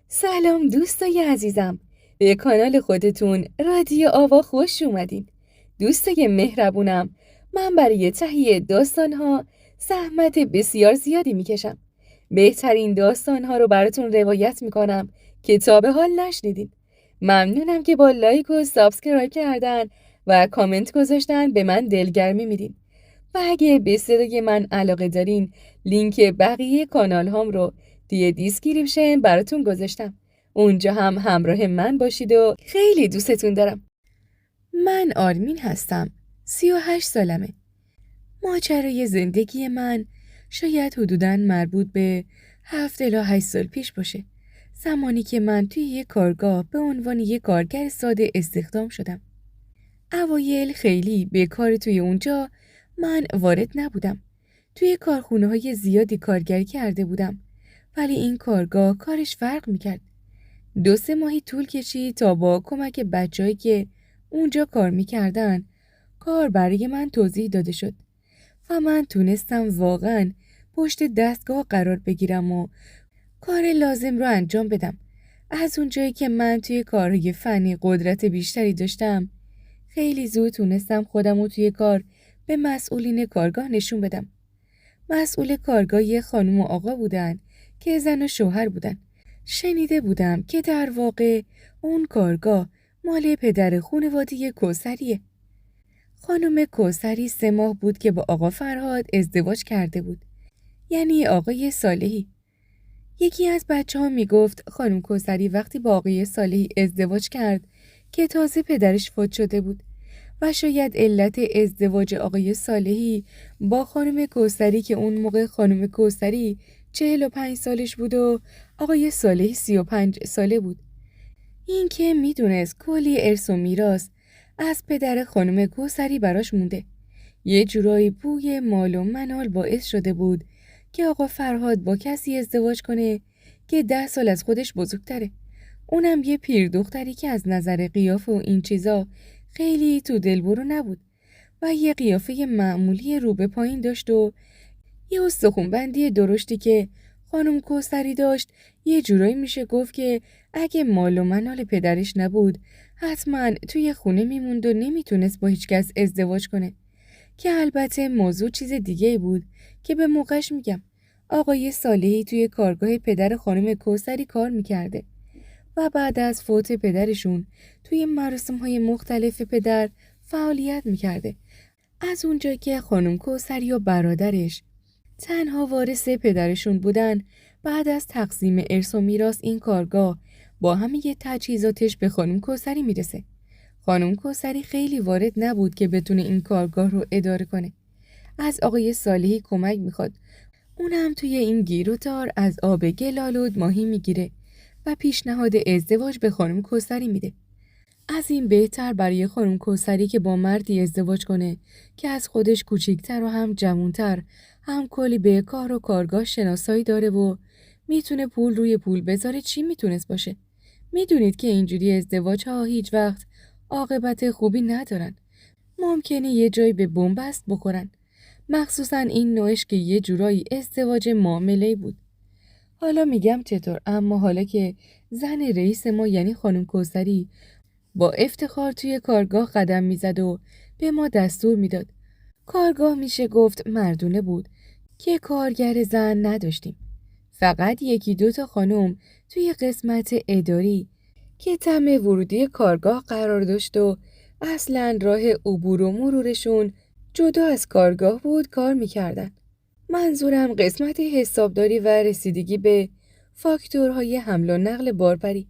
سلام دوستای عزیزم، به کانال خودتون رادیو آوا خوش اومدین. دوستای مهربونم، من برای تهیه داستانها زحمت بسیار زیادی میکشم. بهترین داستانها رو براتون روایت میکنم که تا به حال نشنیدین. ممنونم که با لایک و سابسکرایب کردن و کامنت گذاشتن به من دلگرمی میدین. و اگه به صدای من علاقه دارین، لینک بقیه کانال هام رو توی دیسکریپشن براتون گذاشتم. اونجا هم همراه من باشید و خیلی دوستتون دارم. من آرمین هستم. 38 سالمه. ماجرای زندگی من شاید حدوداً مربوط به 7 الی 8 سال پیش باشه. زمانی که من توی یک کارگاه به عنوان یک کارگر ساده استخدام شدم. اوایل خیلی به کار توی اونجا من وارد نبودم. توی کارخونه های زیادی کارگری کرده بودم، ولی این کارگاه کارش فرق میکرد. 2-3 ماهی طول کشید تا با کمک بچه‌هایی که اونجا کار میکردن کار برای من توضیح داده شد و من تونستم واقعا پشت دستگاه قرار بگیرم و کار لازم رو انجام بدم. از اونجایی که من توی کارهای فنی قدرت بیشتری داشتم، خیلی زود تونستم خودم رو توی کار به مسئولین کارگاه نشون بدم. مسئول کارگاه یه خانم و آقا بودن که زن و شوهر بودن. شنیده بودم که در واقع اون کارگاه مال پدر خانواده کوثریه. خانم کوثری 3 ماه بود که با آقا فرهاد ازدواج کرده بود، یعنی آقای صالحی. یکی از بچه‌ها میگفت خانم کوثری وقتی با آقای صالحی ازدواج کرد که تازه پدرش فوت شده بود و شاید علت ازدواج آقای صالحی با خانم کوثری که اون موقع خانم کوثری 45 سالش بود و آقای صالحی 35 ساله بود، این که میدونست کلی ارث و میراث از پدر خانم کوثری براش مونده. یه جورایی بوی مال و منال باعث شده بود که آقا فرهاد با کسی ازدواج کنه که 10 سال از خودش بزرگتره. اونم یه پیر دختری که از نظر قیافه و این چیزا خیلی تو دلبرو نبود و یه قیافه معمولی رو به پایین داشت و یه استخونبندی درشتی که خانم کوثری داشت. یه جورایی میشه گفت که اگه مال و منال پدرش نبود حتما توی خونه میموند و نمیتونست با هیچ کس ازدواج کنه، که البته موضوع چیز دیگه بود که به موقعش میگم. آقای صالحی توی کارگاه پدر خانم کوثری کار میکرده و بعد از فوت پدرشون توی مراسم‌های مختلف پدر فعالیت میکرده. از اونجا که خانم کوثری و برادرش تنها وارث پدرشون بودن، بعد از تقسیم ارث و میراث این کارگاه با همه تجهیزاتش به خانم کوثری میرسه. خانم کوثری خیلی وارد نبود که بتونه این کارگاه رو اداره کنه. از آقای صالحی کمک میخواد. اونم توی این گیر و تار از آب گلالود ماهی میگیره و پیشنهاد ازدواج به خانم کوثری میده. از این بهتر برای خانم کوثری که با مردی ازدواج کنه که از خودش کوچیکتر و هم جوانتر، هم کلی به کار و کارگاه شناسایی داره و میتونه پول روی پول بذاره. چی میتونست باشه؟ میدونید که اینجوری ازدواج ها هیچ وقت عاقبت خوبی ندارن. ممکنه یه جایی به بنبست بخورن، مخصوصا این نوعش که یه جورایی ازدواج معامله‌ای بود. حالا میگم چطور، اما حالا که زن رئیس ما یعنی خانم کوثری با افتخار توی کارگاه قدم میزد و به ما دستور میداد. کارگاه میشه گفت مردونه بود که کارگر زن نداشتیم. فقط 1-2 تا خانم توی قسمت اداری که تم ورودی کارگاه قرار داشت و اصلاً راه عبور و مرورشون جدا از کارگاه بود کار میکردن. منظورم قسمت حسابداری و رسیدگی به فاکتورهای حمل و نقل باربری.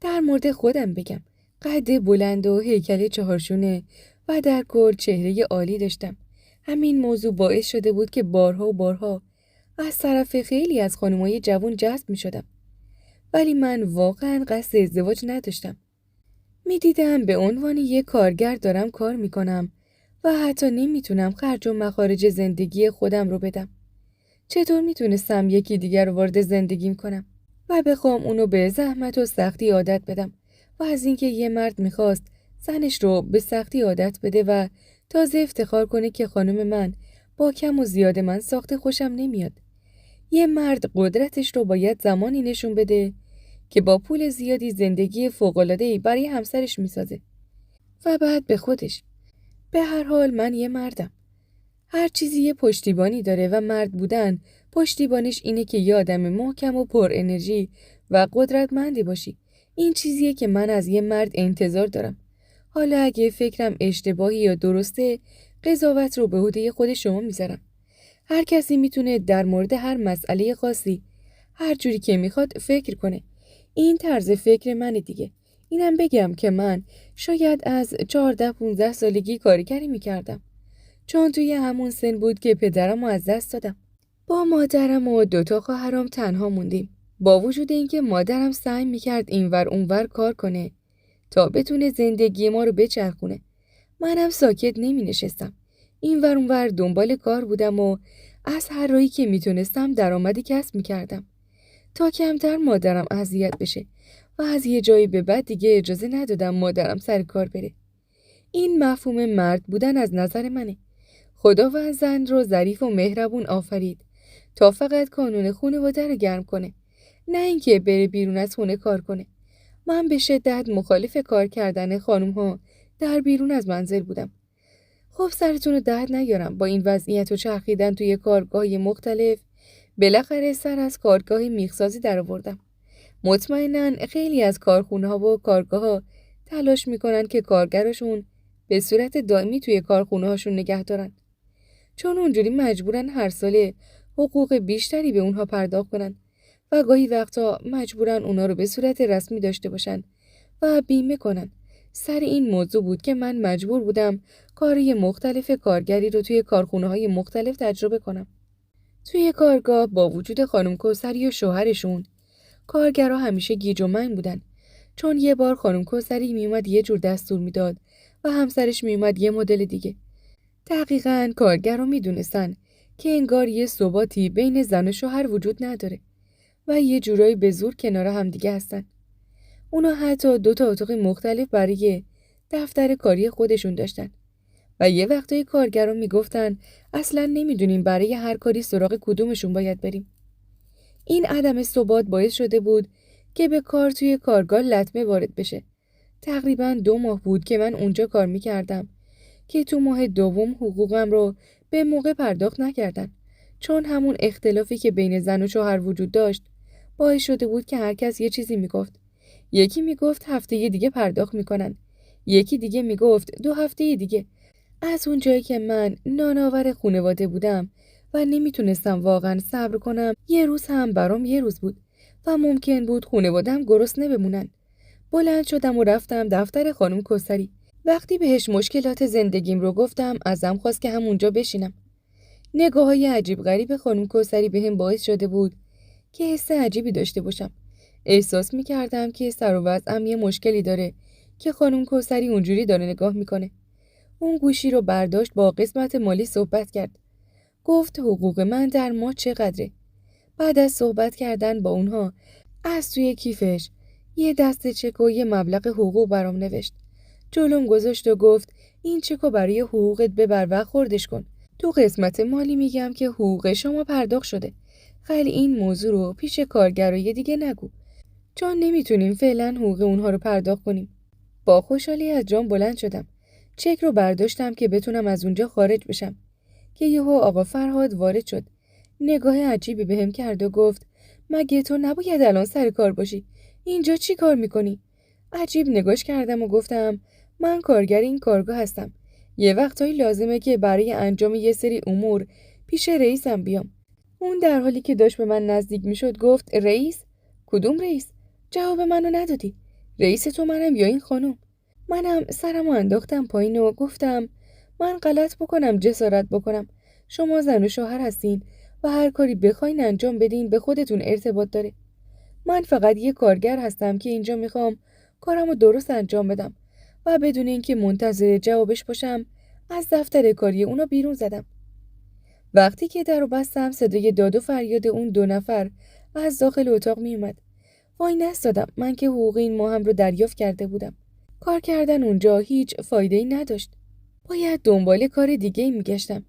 در مورد خودم بگم، قد بلند و هیکل 4 شونه و در کل چهره عالی داشتم. همین موضوع باعث شده بود که بارها و بارها از طرف خیلی از خانمای جوان جذب می شدم. ولی من واقعا قصد ازدواج نداشتم. می دیدم به عنوان یک کارگر دارم کار می کنم و حتی نمیتونم خرج و مخارج زندگی خودم رو بدم. چطور میتونستم یکی دیگر رو وارد زندگیم کنم و بخوام اونو به زحمت و سختی عادت بدم؟ و از اینکه یه مرد میخواست زنش رو به سختی عادت بده و تازه افتخار کنه که خانم من با کم و زیاد من ساخته خوشم نمیاد. یه مرد قدرتش رو باید زمانی نشون بده که با پول زیادی زندگی فوق‌العاده‌ای برای همسرش میسازه و بعد به خودش. به هر حال من یه مردم. هر چیزی یه پشتیبانی داره و مرد بودن پشتیبانیش اینه که یه آدم محکم و پر انرژی و قدرتمندی باشی. این چیزیه که من از یه مرد انتظار دارم. حالا اگه فکرم اشتباهی یا درسته، قضاوت رو به عهده خود شما میذارم. هر کسی میتونه در مورد هر مسئله خاصی هر جوری که میخواد فکر کنه. این طرز فکر منه دیگه. اینم بگم که من شاید از 14-15 سالگی کارگری میکردم. چون توی همون سن بود که پدرم رو از دست دادم. با مادرم و 2 خواهرام تنها موندیم. با وجود اینکه مادرم سعی میکرد اینور اونور کار کنه تا بتونه زندگی ما رو بچرخونه، منم ساکت نمی نشستم. اینور اونور دنبال کار بودم و از هر راهی که میتونستم درآمدی کسب میکردم تا کمتر مادرم اذیت بشه و از یه جایی به بعد دیگه اجازه ندادم مادرم سر کار بره. این مفهوم مرد بودن از نظر منه. خداوند زن رو ظریف و مهربون آفرید تا فقط کانون خانواده رو گرم کنه، نه اینکه بره بیرون از خونه کار کنه. من به شدت مخالف کار کردن خانم ها در بیرون از منزل بودم. خب سرتون رو درد نیارم، با این وضعیت و چرخیدن توی کارگاهی مختلف بالاخره سر از کارگاه میخسازی در آوردم. مطمئناً خیلی از کارخونه ها و کارگاه ها تلاش میکنن که کارگرشون به صورت دائمی توی کارخونه هاشون نگه دارن، چون اونجوری مجبورن هر ساله حقوق بیشتری به اونها پرداخت کنن و گاهی وقتا مجبورن اونا رو به صورت رسمی داشته باشن و بیمه کنن. سر این موضوع بود که من مجبور بودم کاری مختلف کارگری رو توی کارخونه های مختلف تجربه کنم. توی کارگاه با وجود خانم کوثری و شوهرشون، کارگرها همیشه گیج و منگ بودن، چون یه بار خانم کوثری میومد یه جور دستور میداد و همسرش میومد یه مدل دیگه. دقیقاً کارگرها میدونستن که انگار یه ثباتی بین زن و شوهر وجود نداره و یه جورایی به زور کنار هم دیگه هستن. اونا حتی 2 اتاق مختلف برای دفتر کاری خودشون داشتن و یه وقتای کارگرها میگفتن اصلاً نمیدونیم برای هر کاری سراغ کدومشون باید بریم. این عدم ثبات باعث شده بود که به کار توی کارگاه لطمه وارد بشه. تقریباً 2 ماه بود که من اونجا کار میکردم که تو ماه دوم حقوقم رو به موقع پرداخت نکردن، چون همون اختلافی که بین زن و شوهر وجود داشت باعث شده بود که هر کس یه چیزی میگفت. یکی میگفت هفته دیگه پرداخت میکنن، یکی دیگه میگفت 2 هفته دیگه. از اون جایی که من نانآور خانواده بودم و نمیتونستم واقعا صبر کنم، یه روز هم برام یه روز بود و ممکن بود خانواده‌ام گرسنه بمونن. بلند شدم و رفتم دفتر خانم کوثری. وقتی بهش مشکلات زندگیم رو گفتم، ازم خواست که همونجا بشینم. نگاه‌های عجیب غریب خانم کوثری بهم باعث شده بود که حس عجیبی داشته باشم. احساس می‌کردم که سر و وضعم یه مشکلی داره که خانم کوثری اونجوری داره نگاه میکنه. اون گوشی رو برداشت، با قسمت مالی صحبت کرد. گفت حقوق من در ماه چقدره. بعد از صحبت کردن با اونها از توی کیفش یه دسته چک و یه مبلغ حقوق برام نوشت. جلوم گذاشت و گفت این چکو برای حقوقت ببر و خوردش کن. تو قسمت مالی میگم که حقوق شما پرداخت شده. خیلی این موضوع رو پیش کارگرای دیگه نگو، چون نمیتونیم فعلا حقوق اونها رو پرداخت کنیم. با خوشحالی از جام بلند شدم. چک رو برداشتم که بتونم از اونجا خارج بشم که یهو آقا فرهاد وارد شد. نگاه عجیبی بهم کرد و گفت مگه تو نباید الان سر کار باشی؟ اینجا چی کار میکنی؟ عجیب نگاش کردم و گفتم من کارگر این کارگاه هستم. یه وقتایی لازمه که برای انجام یه سری امور پیش رئیسم بیام. اون در حالی که داشت به من نزدیک میشد گفت رئیس؟ کدوم رئیس؟ جواب منو ندادی. رئیس تو منم یا این خانم؟ منم سرمو انداختم پایین و گفتم من غلط بکنم جسارت بکنم. شما زن و شوهر هستین و هر کاری بخواین انجام بدین به خودتون ارتباط داره. من فقط یه کارگر هستم که اینجا میخوام کارمو درست انجام بدم و بدون اینکه منتظر جوابش باشم از دفتر کاری اونا بیرون زدم. وقتی که درو بستم صدای داد و فریاد اون 2 نفر از داخل اتاق میومد. وای نستادم، من که حقوق این ماهم رو دریافت کرده بودم. کار کردن اونجا هیچ فایده‌ای نداشت. باید دنبال کار دیگه‌ای میگشتم.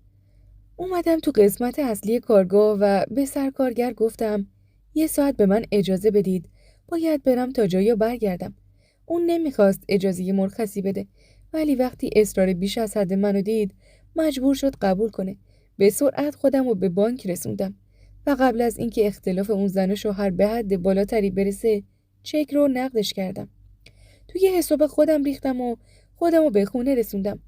اومدم تو قسمت اصلی کارگاه و به سرکارگر گفتم 1 ساعت به من اجازه بدید باید برم تا جایی و برگردم. اون نمیخواست اجازه مرخصی بده، ولی وقتی اصرار بیش از حد منو دید مجبور شد قبول کنه. به سرعت خودم رو به بانک رسوندم و قبل از اینکه اختلاف اون زن و شوهر به حد بالاتری برسه چک رو نقدش کردم. توی حساب خودم ریختم و خودم رو به خونه رسوندم.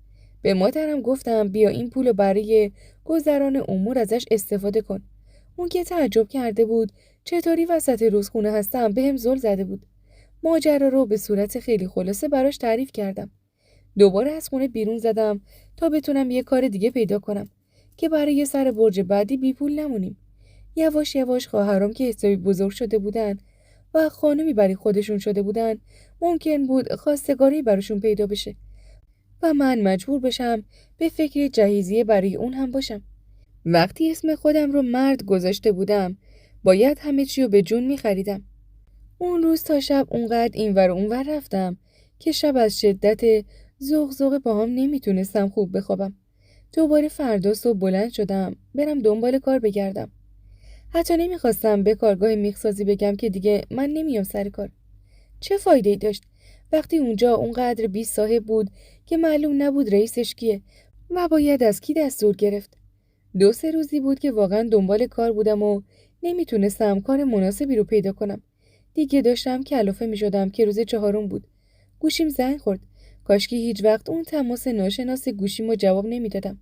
به مادرم گفتم بیا این پولو برای گذران امور ازش استفاده کن. اون که تعجب کرده بود چطوری وسط روز خونه هستم بهم زل زده بود. ماجرا رو به صورت خیلی خلاصه براش تعریف کردم. دوباره از خونه بیرون زدم تا بتونم یه کار دیگه پیدا کنم که برای سر برج بعدی بی پول نمونیم. یواش یواش خواهرام که حسابی بزرگ شده بودن و خانمی برای خودشون شده بودن ممکن بود خواستگاری براشون پیدا بشه و من مجبور بشم به فکر جهیزیه برای اون هم باشم. وقتی اسم خودم رو مرد گذاشته بودم باید همه چی رو به جون می خریدم. اون روز تا شب اونقدر اینور و اونور رفتم که شب از شدت زغزغ پاهام نمیتونستم خوب بخوابم. دوباره فردا صبح بلند شدم برم دنبال کار بگردم. حتی نمیخواستم به کارگاه میخسازی بگم که دیگه من نمیام سر کار. چه فایده‌ای داشت وقتی اونجا اونقدر بی صاحب بود که معلوم نبود رئیسش کیه و باید از کی دستور گرفت. 2-3 روزی بود که واقعا دنبال کار بودم و نمیتونستم کار مناسبی رو پیدا کنم. دیگه داشتم کلافه میشدم که روز 4 بود. گوشیم زنگ خورد. کاشکی هیچ وقت اون تماس ناشناس گوشیمو جواب نمیدادم.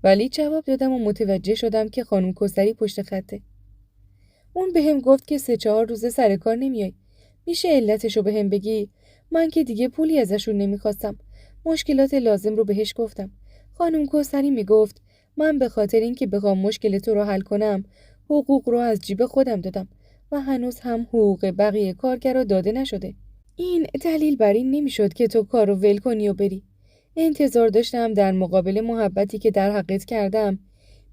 ولی جواب دادم و متوجه شدم که خانم کوثری پشت خطه. اون بهم گفت که 3-4 روز سر کار نمیای. میشه علتشو بهم بگی؟ من که دیگه پولی ازشون نمیخواستم. مشکلات لازم رو بهش گفتم. خانم کوثری میگفت من به خاطر اینکه بخوام مشکل تو رو حل کنم حقوق رو از جیب خودم دادم و هنوز هم حقوق بقیه کارگرا داده نشده. این دلیل بر این نمیشد که تو کارو ول کنی و بری. انتظار داشتم در مقابل محبتی که در حقت کردم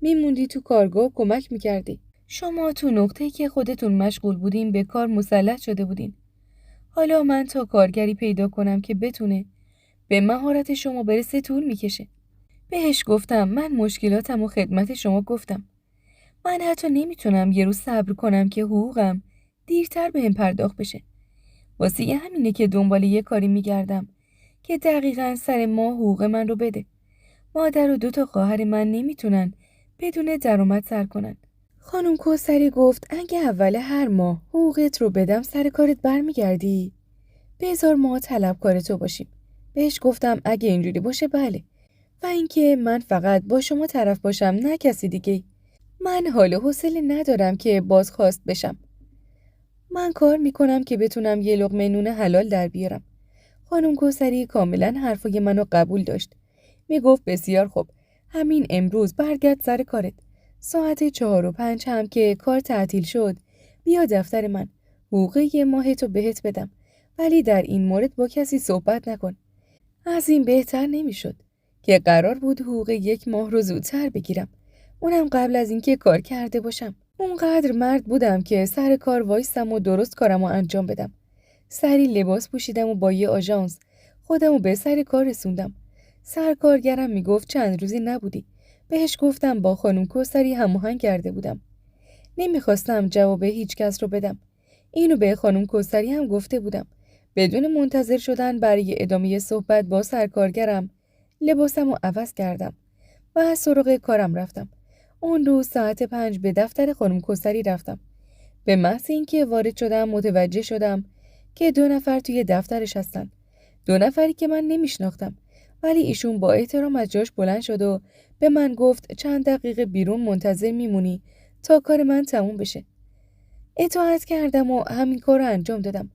میموندی تو کارگاه کمک میکردی. شما تو نقطه‌ای که خودتون مشغول بودین به کار مسلط شده بودین. حالا من تا کارگری پیدا کنم که بتونه به مهارت شما برسه طول میکشه. بهش گفتم من مشکلاتم و خدمت شما گفتم. من حتی نمیتونم یه روز صبر کنم که حقوقم دیرتر بهم پرداخت بشه. واسه همینه که دنبال یه کاری میگردم که دقیقاً سر ماه حقوق من رو بده. مادر و 2 خواهر من نمیتونن بدون درآمد سر کنن. خانم کوثری گفت اگه اول هر ماه حقوقت رو بدم سر کارت برمیگردی. بذار ما طلبکار تو باشیم. بهش گفتم اگه اینجوری باشه بله. و اینکه من فقط با شما طرف باشم نه کسی دیگه. من حال و حوصله ندارم که بازخواست بشم. من کار میکنم که بتونم یه لقمه نون حلال در بیارم. خانم کوثری کاملا حرفای منو قبول داشت. میگفت بسیار خوب. همین امروز برگرد سر کارت. ساعت 4:05 هم که کار تعطیل شد بیا دفتر من. حقوق یه ماهتو بهت بدم. ولی در این مورد با کسی صحبت نکن. از این بهتر نمیشد که قرار بود حقوق 1 ماه رو زودتر بگیرم. اونم قبل از اینکه کار کرده باشم. اونقدر مرد بودم که سر کار وایستم و درست کارمو انجام بدم. سری لباس پوشیدم و با یه آژانس خودمو به سر کار رسوندم. سرکارگرم میگفت چند روزی نبودی. بهش گفتم با خانم کوثری هماهنگ کرده بودم. نمیخواستم جواب هیچ کس رو بدم. اینو به خانم کوثری هم گفته بودم. بدون منتظر شدن برای ادامه صحبت با سرکارگرم لباسمو عوض کردم و از سراغ کارم رفتم. اون روز ساعت 5 به دفتر خانم کوثری رفتم. به محض اینکه وارد شدم متوجه شدم که 2 نفر توی دفترش هستن. 2 نفری که من نمیشناختم. ولی ایشون با احترام از جاش بلند شد و به من گفت چند دقیقه بیرون منتظر میمونی تا کار من تموم بشه. اطاعت کردم و همین کار رو انجام دادم.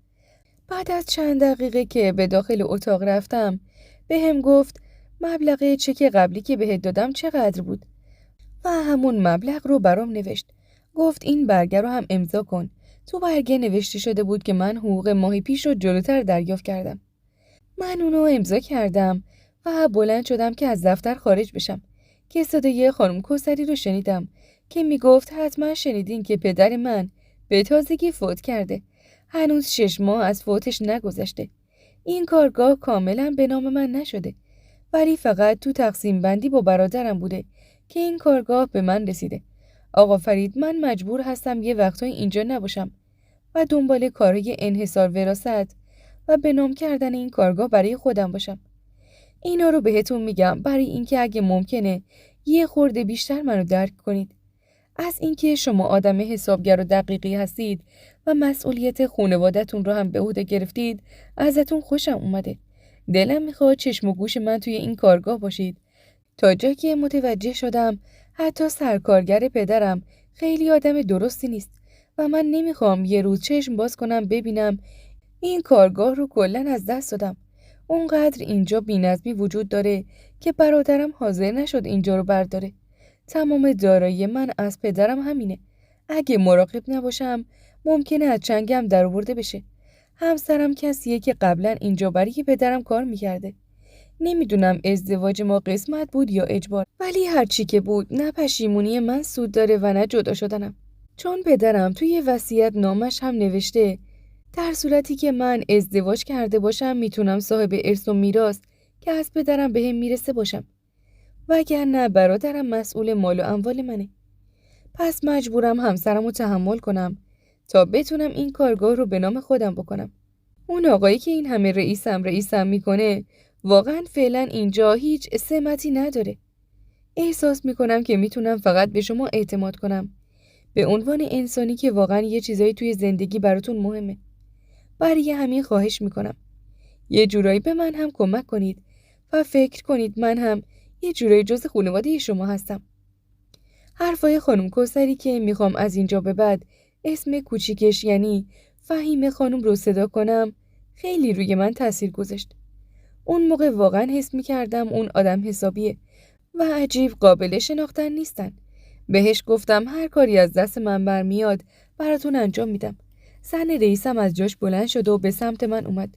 بعد از چند دقیقه که به داخل اتاق رفتم به هم گفت مبلغ چک قبلی که بهت دادم چقدر بود و همون مبلغ رو برام نوشت. گفت این برگه رو هم امضا کن. تو برگه نوشته شده بود که من حقوق ماهی پیش رو جلوتر دریافت کردم. من اونو امضا کردم و بلند شدم که از دفتر خارج بشم که صدای خانم کوثری رو شنیدم که میگفت حتما شنیدین که پدر من به تازگی فوت کرده. هنوز 6 ماه از فوتش نگذشته. این کارگاه کاملا به نام من نشده ولی فقط تو تقسیم بندی با برادرم بوده که این کارگاه به من رسیده. آقا فرید من مجبور هستم یه وقتایی اینجا نباشم و دنبال کارهای انحصار وراثت و به نام کردن این کارگاه برای خودم باشم. اینا رو بهتون میگم برای اینکه اگه ممکنه یه خورده بیشتر منو درک کنید. از اینکه شما آدم حسابگر و دقیقی هستید و مسئولیت خانواده‌تون رو هم به عهده گرفتید ازتون خوشم اومده. دلم میخواد چشم و گوش من توی این کارگاه باشید تا جایی که متوجه شدم حتی سرکارگر پدرم خیلی آدم درستی نیست و من نمیخوام یه روز چشم باز کنم ببینم این کارگاه رو کلاً از دست دادم. اونقدر اینجا بی‌نظمی وجود داره که برادرم حاضر نشد اینجا رو برداره. تمام دارایی من از پدرم همینه. اگه مراقب نباشم ممکنه از چنگم در آورده بشه. همسرم کسیه که قبلا اینجا برای پدرم کار میکرده. نمیدونم ازدواج ما قسمت بود یا اجبار، ولی هرچی که بود نه پشیمونی من سود داره و نه جدا شدنم. چون پدرم توی وصیت نامش هم نوشته در صورتی که من ازدواج کرده باشم میتونم صاحب ارث و میراث که از پدرم بهم میرسه باشم، وگرنه برادرم مسئول مال و اموال منه. پس مجبورم همسرم رو تحمل کنم تا بتونم این کارگاه رو به نام خودم بکنم. اون آقایی که این همه رئیسم میکنه واقعا فعلا اینجا هیچ سمتی نداره. احساس میکنم که میتونم فقط به شما اعتماد کنم به عنوان انسانی که واقعا یه چیزایی توی زندگی براتون مهمه. برای همین خواهش میکنم یه جورایی به من هم کمک کنید و فکر کنید من هم یه جورایی جز خانواده شما هستم. حرفای خانم کوثری که میخوام از اینجا به بعد اسم کوچیکش یعنی فهیم خانم رو صدا کنم خیلی روی من تاثیر گذاشت. اون موقع واقعا حس میکردم اون آدم حسابیه و عجیب قابل شناختن نیستن. بهش گفتم هر کاری از دست من برمیاد براتون انجام میدم. زن رئیسم از جاش بلند شد و به سمت من اومد.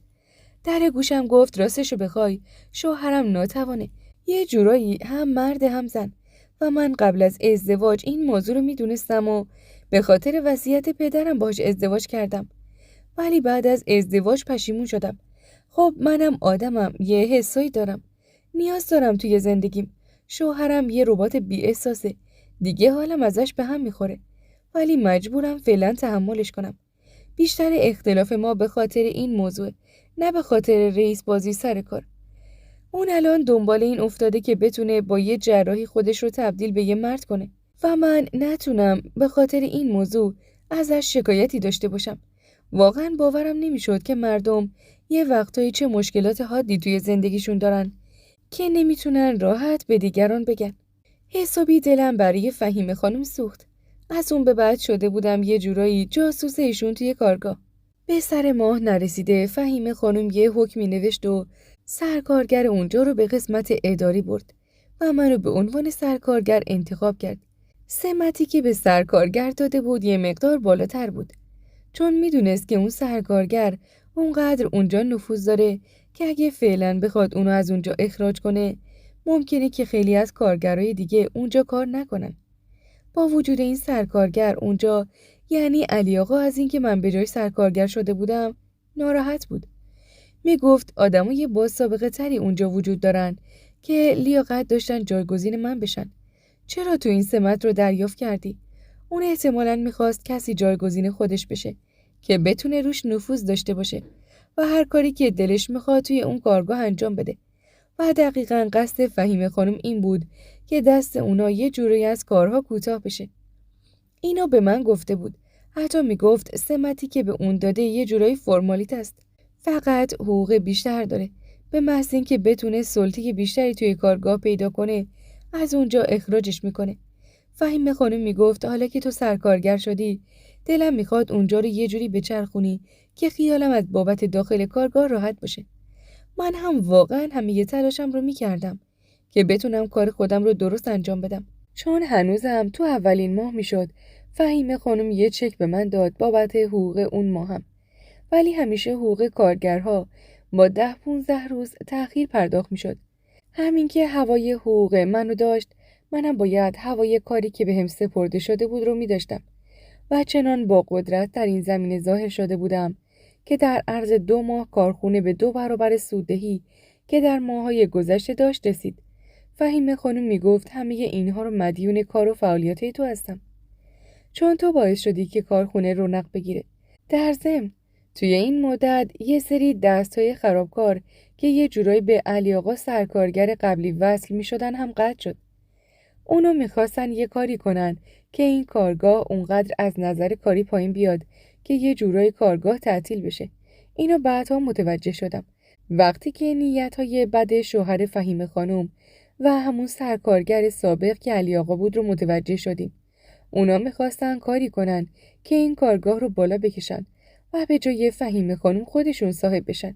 در گوشم گفت راستشو بخوای شوهرم ناتوانه، یه جورایی هم مرد هم زن و من قبل از ازدواج این موضوع رو میدونستم و به خاطر وصیت پدرم باهاش ازدواج کردم، ولی بعد از ازدواج پشیمون شدم. خب منم آدمم، یه حسایی دارم، نیاز دارم توی زندگیم. شوهرم یه ربات بی احساسه، دیگه حالم ازش به هم میخوره، ولی مجبورم فعلا تحملش کنم. بیشتر اختلاف ما به خاطر این موضوع، نه به خاطر رئیس بازی سر کار. اون الان دنبال این افتاده که بتونه با یه جراحی خودش رو تبدیل به یه مرد کنه و من نتونم به خاطر این موضوع ازش شکایتی داشته باشم. واقعا باورم نمیشد که مردم یه وقتایی چه مشکلات حادی توی زندگیشون دارن که نمیتونن راحت به دیگران بگن. حسابی دلم برای فهیم خانم سوخت. از اون به بعد شده بودم یه جورایی جاسوس ایشون توی کارگاه. به سر ماه نرسیده فهیم خانم یه حکمی نوشت و سرکارگر اونجا رو به قسمت اداری برد و منو به عنوان سرکارگر انتخاب کرد. سمتی که به سرکارگر داده بود یه مقدار بالاتر بود، چون میدونست که اون سرکارگر اونقدر اونجا نفوذ داره که اگه فعلا بخواد اونو از اونجا اخراج کنه ممکنه که خیلی از کارگرای دیگه اونجا کار نکنن. با وجود این سرکارگر اونجا یعنی علی آقا از اینکه من به جای سرکارگر شده بودم ناراحت بود. میگفت آدمای با سابقه تری اونجا وجود دارن که لیاقت داشتن جایگزین من بشن. چرا تو این سمت رو دریافت کردی؟ اون احتمالاً میخواست کسی جایگزین خودش بشه که بتونه روش نفوذ داشته باشه و هر کاری که دلش میخواد توی اون کارگاه انجام بده. و دقیقاً قصد فهیم خانم این بود که دست اونا یه جوری از کارها کوتاه بشه. اینو به من گفته بود. حتی میگفت سمتی که به اون داده یه جورایی فرمالیت است. فقط حقوق بیشتر داره. به محض اینکه بتونه سلطه بیشتری توی کارگاه پیدا کنه از اونجا اخراجش میکنه. فهیم خانم میگفت حالا که تو سرکارگر شدی دلم میخواد اونجا رو یه جوری بچرخونی که خیالم از بابت داخل کارگاه راحت باشه. من هم واقعا همه تلاشم رو میکردم که بتونم کار خودم رو درست انجام بدم، چون هنوزم تو اولین ماه میشد فهیم خانم یه چک به من داد بابت حقوق اون ماهم، ولی همیشه حقوق کارگرها با 10-15 روز تأخیر پرداخت میشد. همین که هوای حقوق منو داشت منم باید هوای کاری که بهم سپرده شده بود رو میداشتم و چنان با قدرت در این زمینه ظاهر شده بودم که در عرض 2 ماه کارخونه به 2 برابر سوددهی که در ماه‌های گذشته داشت رسید. فهیم خانم میگفت همه اینها رو مدیون کار و فعالیت تو هستم، چون تو باعث شدی که کارخونه رونق بگیره. در ضمن توی این مدت یه سری دستای خرابکار که یه جورایی به علی آقا سرکارگر قبلی وصل می شدن هم قطع شد. اونو میخواستن یه کاری کنن که این کارگاه اونقدر از نظر کاری پایین بیاد که یه جورایی کارگاه تعطیل بشه. اینو بعدها متوجه شدم وقتی که نیت‌های بد شوهر فهیمه خانم و همون سرکارگر سابق که علی آقا بود رو متوجه شدیم. اونا میخواستن کاری کنن که این کارگاه رو بالا بکشن و به جای فهیمه خانم خودشون صاحب بشن.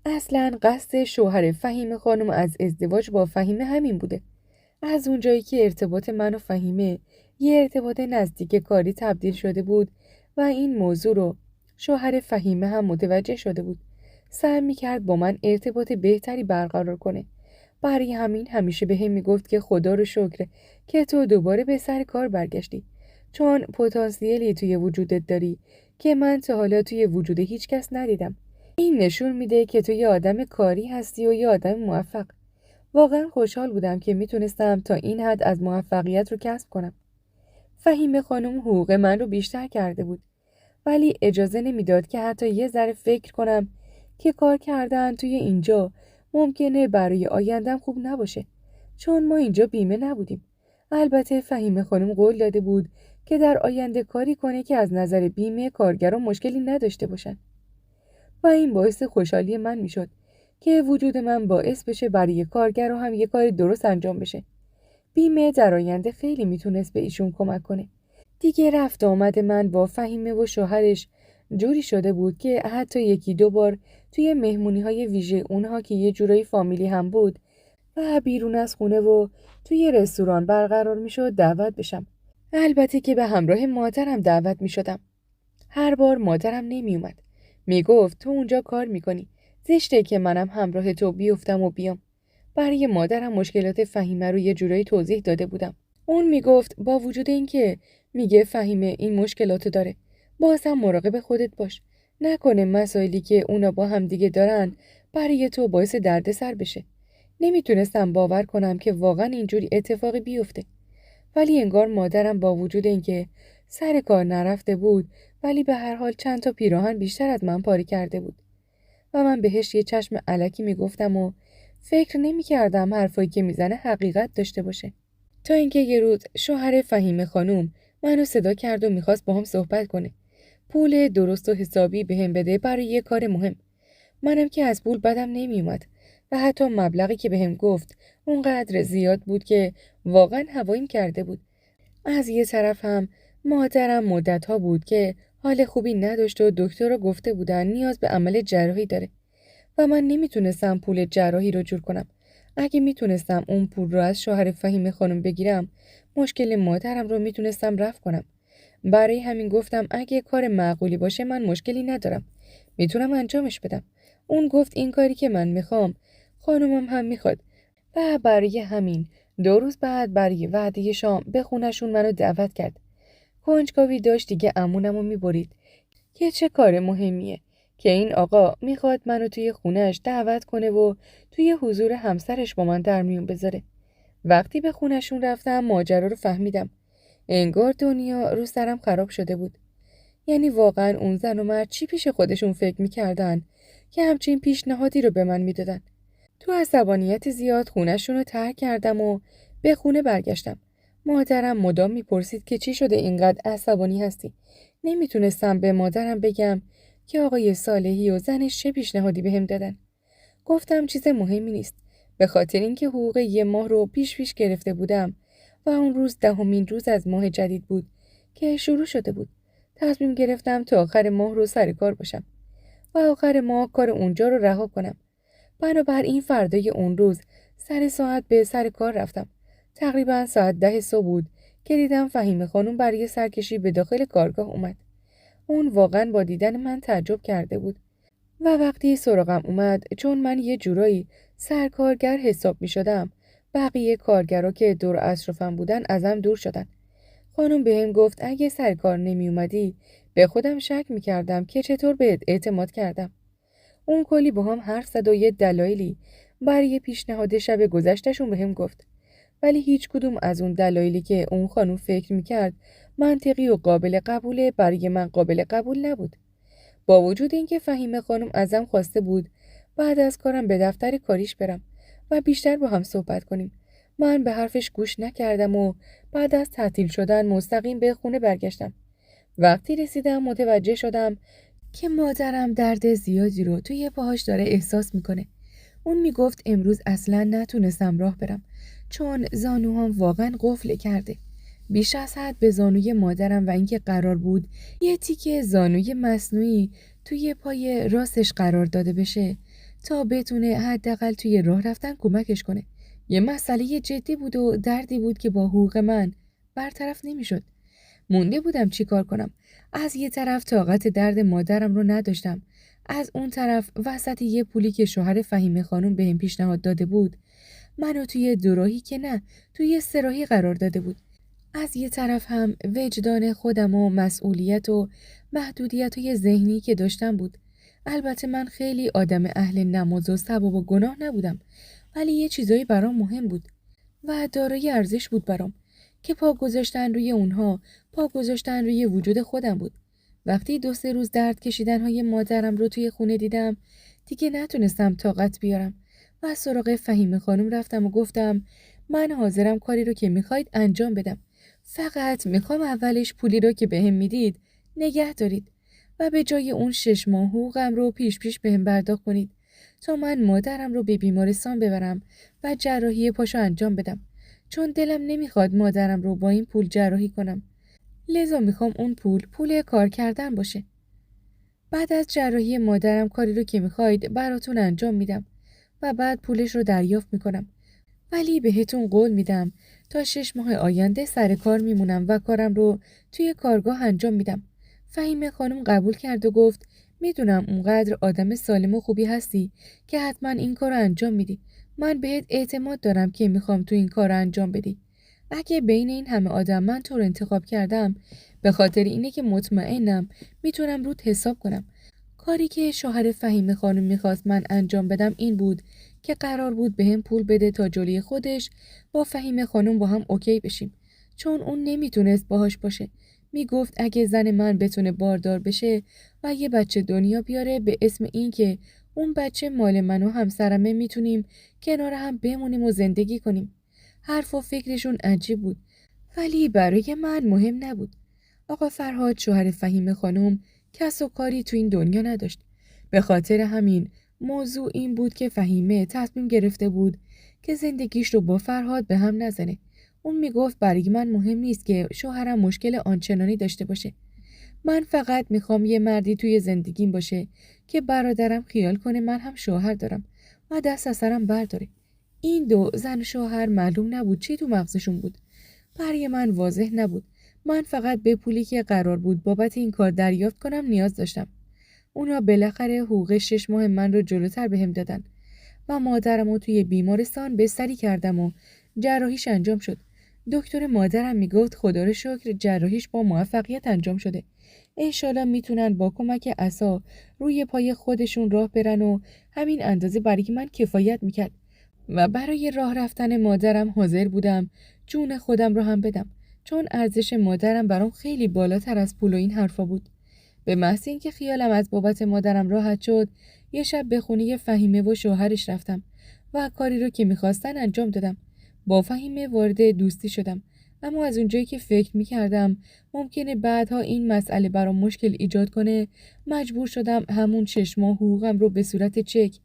اصلاً قصد شوهر فهیمه خانم از ازدواج با فهیمه همین بوده. از اونجایی که ارتباط من و فهیمه یه ارتباط نزدیک کاری تبدیل شده بود و این موضوع رو شوهر فهیمه هم متوجه شده بود، سعی میکرد با من ارتباط بهتری برقرار کنه. برای همین همیشه به هم میگفت که خدا رو شکر که تو دوباره به سر کار برگشتی، چون پتانسیلی توی وجودت داری که من تا حالا توی وجود هیچ کس ندیدم. این نشون میده که تو یه آدم کاری هستی و یه آدم موفق. واقعا خوشحال بودم که میتونستم تا این حد از موفقیت رو کسب کنم. فهیمه خانم حقوق من رو بیشتر کرده بود، ولی اجازه نمیداد که حتی یه ذره فکر کنم که کار کردن توی اینجا ممکنه برای آیندم خوب نباشه، چون ما اینجا بیمه نبودیم. البته فهیمه خانم قول داده بود که در آینده کاری کنه که از نظر بیمه کارگران مشکلی نداشته باشن و این باعث خوشحالی من میشد که وجود من باعث بشه برای کارگر هم یه کار درست انجام بشه. بیمه در آینده خیلی میتونست به ایشون کمک کنه. دیگه رفت آمد من با فهیمه و شوهرش جوری شده بود که حتی یکی دو بار توی مهمونی‌های ویژه اونها که یه جورایی فامیلی هم بود و بیرون از خونه و توی رستوران برقرار میشد دعوت بشم. البته که به همراه مادرم دعوت میشدم. هر بار مادرم نمیومد. میگفت تو اونجا کار میکنی، زشته که منم همراه تو بیفتم و بیام. برای مادرم مشکلات فهیمه رو یه جورایی توضیح داده بودم. اون میگفت با وجود اینکه میگه فهیمه این مشکلاتو داره، باز هم مراقب خودت باش، نکنه مسائلی که اونا با هم دیگه دارن برای تو باعث دردسر بشه. نمیتونستم باور کنم که واقعا اینجوری اتفاقی بیفته. ولی انگار مادرم با وجود اینکه سر کار نرفته بود ولی به هر حال چند تا پیراهن بیشتر از من پاره کرده بود و من بهش یه چشم الکی میگفتم و فکر نمی‌کردم حرفایی که میزنه حقیقت داشته باشه. تا اینکه یه روز شوهر فهیمه خانم منو صدا کرد و میخواست با هم صحبت کنه. پول درست و حسابی بهم بده برای یه کار مهم. منم که از پول بدم نمیومد و حتی مبلغی که بهم گفت اونقدر زیاد بود که واقعا هواییم کرده بود. از یه طرف هم مادرم مدت‌ها بود که حال خوبی نداشت و دکتر رو گفته بودن نیاز به عمل جراحی داره و من نمیتونستم پول جراحی رو جور کنم. اگه میتونستم اون پول رو از شوهر فهیمه خانم بگیرم، مشکل مادرم رو میتونستم رفع کنم. برای همین گفتم اگه کار معقولی باشه من مشکلی ندارم، میتونم انجامش بدم. اون گفت این کاری که من میخوام خانومم هم میخواد و برای همین 2 روز بعد برای وعده شام به خونشون منو دعوت کرد. کنجکاوی داشت دیگه عمونمو میبرید که چه کار مهمیه که این آقا میخواد منو توی خونش دعوت کنه و توی حضور همسرش با من در میون بذاره. وقتی به خونشون رفتم ماجرا رو فهمیدم. انگار دنیا رو سرم خراب شده بود. یعنی واقعا اون زن و مرد چی پیش خودشون فکر میکردن که همچین پیشنهادی رو به من میدادن. تو عصبانیت زیاد خونشون رو ترک کردم و به خونه برگشتم. مادرم مدام میپرسید که چی شده اینقدر عصبانی هستی. نمیتونستم به مادرم بگم که آقای صالحی و زنش چه پیشنهادی بهم دادن. گفتم چیز مهمی نیست، به خاطر اینکه حقوق 1 ماه رو پیش گرفته بودم و اون روز 10مین روز از ماه جدید بود که شروع شده بود. تصمیم گرفتم تا آخر ماه رو سر کار باشم و آخر ماه کار اونجا رو رها کنم. بنابراین فردای اون روز سر ساعت به سر کار رفتم. تقریبا ساعت 10 صبح بود که دیدم فهیمه خانم برای سرکشی به داخل کارگاه اومد. اون واقعا با دیدن من تعجب کرده بود و وقتی سراغم اومد، چون من یه جورایی سرکارگر حساب می شدم، بقیه کارگرا که دور اطرافم بودن ازم دور شدن. خانم بهم گفت اگه سرکار نمی اومدی به خودم شک می کردم که چطور بهت اعتماد کردم. اون کلی با هم حرف زد و یه دلایلی برای پیشنهاد شب گذشتشون بهم گفت، ولی هیچ کدوم از اون دلایلی که اون خانم فکر میکرد منطقی و قابل قبوله برای من قابل قبول نبود. با وجود اینکه فهیمه خانم ازم خواسته بود بعد از کارم به دفتر کاریش برم و بیشتر با هم صحبت کنیم، من به حرفش گوش نکردم و بعد از تعطیل شدن مستقیم به خونه برگشتم. وقتی رسیدم متوجه شدم که مادرم درد زیادی رو توی پاهاش داره احساس میکنه. اون میگفت امروز اصلا نتونستم راه برم چون زانوهام واقعا قفل کرده. بیش از حد به زانوی مادرم و اینکه قرار بود یه تیکه زانوی مصنوعی توی پای راستش قرار داده بشه تا بتونه حداقل توی راه رفتن کمکش کنه. یه مسئله جدی بود و دردی بود که با حقوق من برطرف نمیشد. مونده بودم چی کار کنم. از یه طرف طاقت درد مادرم رو نداشتم، از اون طرف وسط یه پولی که شوهر فهیمه خانم بهم پیشنهاد داده بود منو توی دوراهی که نه توی سراحی قرار داده بود. از یه طرف هم وجدان خودم و مسئولیت و محدودیت‌های ذهنی که داشتم بود. البته من خیلی آدم اهل نماز و ثواب و گناه نبودم، ولی یه چیزایی برام مهم بود و دارای ارزش بود برام که پا گذاشتن روی اونها پا گذاشتن روی وجود خودم بود. وقتی 2-3 روز درد کشیدن‌های مادرم رو توی خونه دیدم دیگه نتونستم طاقت بیارم و سراغ فهیمه خانم رفتم و گفتم من حاضرم کاری رو که میخواید انجام بدم، فقط میخوام اولش پولی رو که بهم میدید نگه دارید و به جای اون 6 ماه حقوقم رو پیش بهم پرداخت کنید تا من مادرم رو به بیمارستان ببرم و جراحی پاشو انجام بدم، چون دلم نمیخواد مادرم رو با این پول جراحی کنم. لذا میخوام اون پول کار کردن باشه. بعد از جراحی مادرم کاری رو که میخواید براتون انجام میدم و بعد پولش رو دریافت میکنم. ولی بهتون قول میدم تا 6 ماه آینده سر کار میمونم و کارم رو توی کارگاه انجام میدم. فهیمه خانم قبول کرد و گفت میدونم اونقدر آدم سالم و خوبی هستی که حتما این کار رو انجام میدی. من بهت اعتماد دارم که میخوام تو این کار رو انجام بدی. اگه بین این همه آدم من تو رو انتخاب کردم به خاطر اینه که مطمئنم میتونم روت حساب کنم. کاری که شوهر فهیمه خانم میخواست من انجام بدم این بود که قرار بود بهم پول بده تا جلوی خودش با فهیمه خانم با هم اوکی بشیم، چون اون نمیتونست باهاش باشه. میگفت اگه زن من بتونه باردار بشه و یه بچه دنیا بیاره به اسم این که اون بچه مال من و همسرمه میتونیم کنار هم بمونیم و زندگی کنیم. حرف و فکرشون عجیب بود ولی برای من مهم نبود. آقا فرهاد شوهر فهیمه خانم کس و کاری تو این دنیا نداشت. به خاطر همین موضوع این بود که فهیمه تصمیم گرفته بود که زندگیش رو با فرهاد به هم نزنه. اون میگفت برای من مهم نیست که شوهرم مشکل آنچنانی داشته باشه. من فقط میخوام یه مردی توی زندگیم باشه که برادرم خیال کنه من هم شوهر دارم و دست از سرم برداره. این دو زن و شوهر معلوم نبود چی تو مغزشون بود. برای من واضح نبود. من فقط به پولی که قرار بود بابت این کار دریافت کنم نیاز داشتم. اونا بالاخره حقوق 6 ماه من رو جلوتر بهم دادن و مادرم رو توی بیمارستان بستری کردم و جراحیش انجام شد. دکتر مادرم میگفت خدا رو شکر جراحیش با موفقیت انجام شده. انشالله میتونن با کمک عصا روی پای خودشون راه برن و همین اندازه برای من کفایت میکرد و برای راه رفتن مادرم حاضر بودم جون خودم رو هم بدم، چون ارزش مادرم برام خیلی بالاتر از پول و این حرفا بود. به محض اینکه خیالم از بابت مادرم راحت شد یه شب به خونه فهیمه و شوهرش رفتم و کاری رو که میخواستن انجام دادم. با فهیمه وارد دوستی شدم، اما از اونجایی که فکر میکردم ممکنه بعدها این مسئله برام مشکل ایجاد کنه مجبور شدم همون 6 ماه حقوقم رو به صورت چک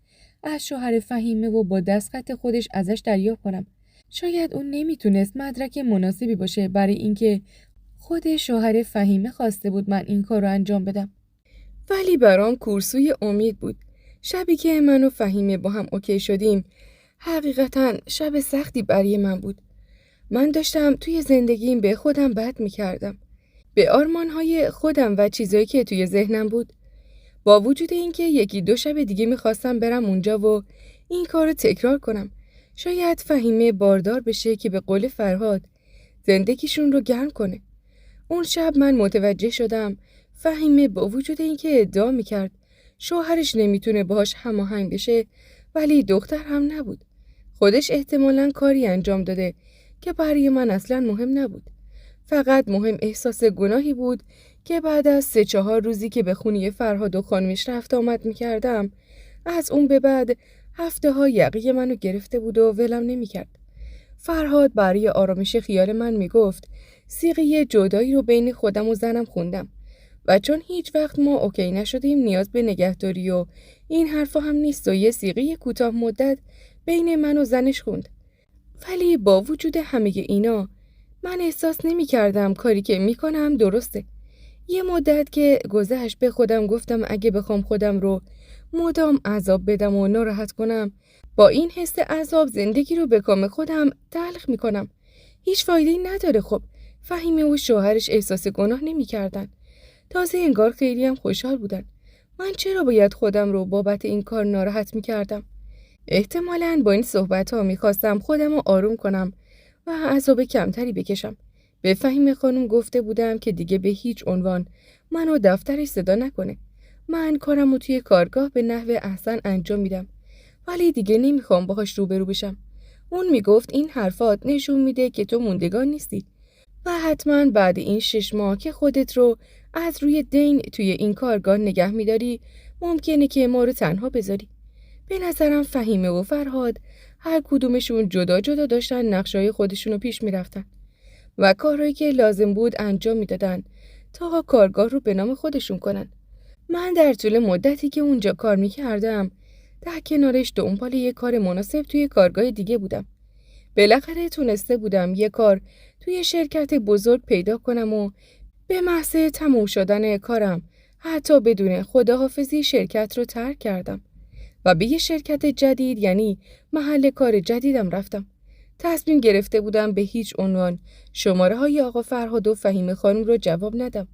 از شوهر فهیمه و با دستخط خودش ازش دریافت کنم. شاید اون نمیتونست مدرک مناسبی باشه برای اینکه خود شوهر فهیمه خواسته بود من این کار رو انجام بدم، ولی برام کورسوی امید بود. شبی که من و فهیمه با هم اوکی شدیم حقیقتاً شب سختی برای من بود. من داشتم توی زندگیم به خودم بد میکردم، به آرمانهای خودم و چیزایی که توی ذهنم بود. با وجود اینکه 1-2 شب دیگه میخواستم برم اونجا و این کار رو تکرار کنم، شاید فهیمه باردار بشه که به قول فرهاد زندگیشون رو گرم کنه. اون شب من متوجه شدم فهیمه با وجود اینکه ادعا میکرد شوهرش نمیتونه باهاش هماهنگ بشه ولی دختر هم نبود. خودش احتمالاً کاری انجام داده که برای من اصلاً مهم نبود. فقط مهم احساس گناهی بود که بعد از 3-4 روزی که به خونه فرهاد و خانمش رفت آمد میکردم، از اون به بعد هفته ها یقه منو گرفته بود و ولم نمیکرد. فرهاد برای آرامش خیال من میگفت صیغه جدایی رو بین خودم و زنم خوندم و چون هیچ وقت ما اوکی نشدیم نیاز به نگهداری و این حرفا هم نیست و یه صیغه کوتاه مدت بین من و زنش خوند. ولی با وجود همه اینا من احساس نمی کردم کاری که می کنم درسته. یه مدت که گذشت به خودم گفتم اگه بخوام خودم رو مدام عذاب بدم و ناراحت کنم، با این حس عذاب زندگی رو به کام خودم تلخ می کنم. هیچ فایده‌ای نداره. خب فهیمه و شوهرش احساس گناه نمی کردن. تازه انگار خیلی هم خوشحال بودن. من چرا باید خودم رو بابت این کار ناراحت می کردم؟ احتمالاً با این صحبت‌ها می‌خواستم خودم رو آروم کنم و عذاب کمتری بکشم. به فهیمه خانم گفته بودم که دیگه به هیچ عنوان منو دفترش صدا نکنه. من کارم رو توی کارگاه به نحو احسن انجام میدم. ولی دیگه نمیخوام باهاش روبرو بشم. اون میگفت این حرفات نشون میده که تو موندگار نیستی و حتما بعد این 6 ماه که خودت رو از روی دین توی این کارگاه نگه میداری ممکنه که ما رو تنها بذاری. به نظرم فهیمه و فرهاد هر کدومشون جدا جدا داشتن نقشای خودشونو پیش میرفتن و کارهایی که لازم بود انجام میدادن تا کارگاه رو به نام خودشون کنن. من در طول مدتی که اونجا کار میکردم در کنارش دنبال یه کار مناسب توی کارگاه دیگه بودم. بالاخره تونسته بودم یه کار توی شرکت بزرگ پیدا کنم و به محض تموم شدن کارم حتی بدون خداحافظی شرکت رو ترک کردم و به یه شرکت جدید یعنی محل کار جدیدم رفتم. تصمیم گرفته بودم به هیچ عنوان شماره های آقا فرهاد و فهیمه خانم رو جواب ندم.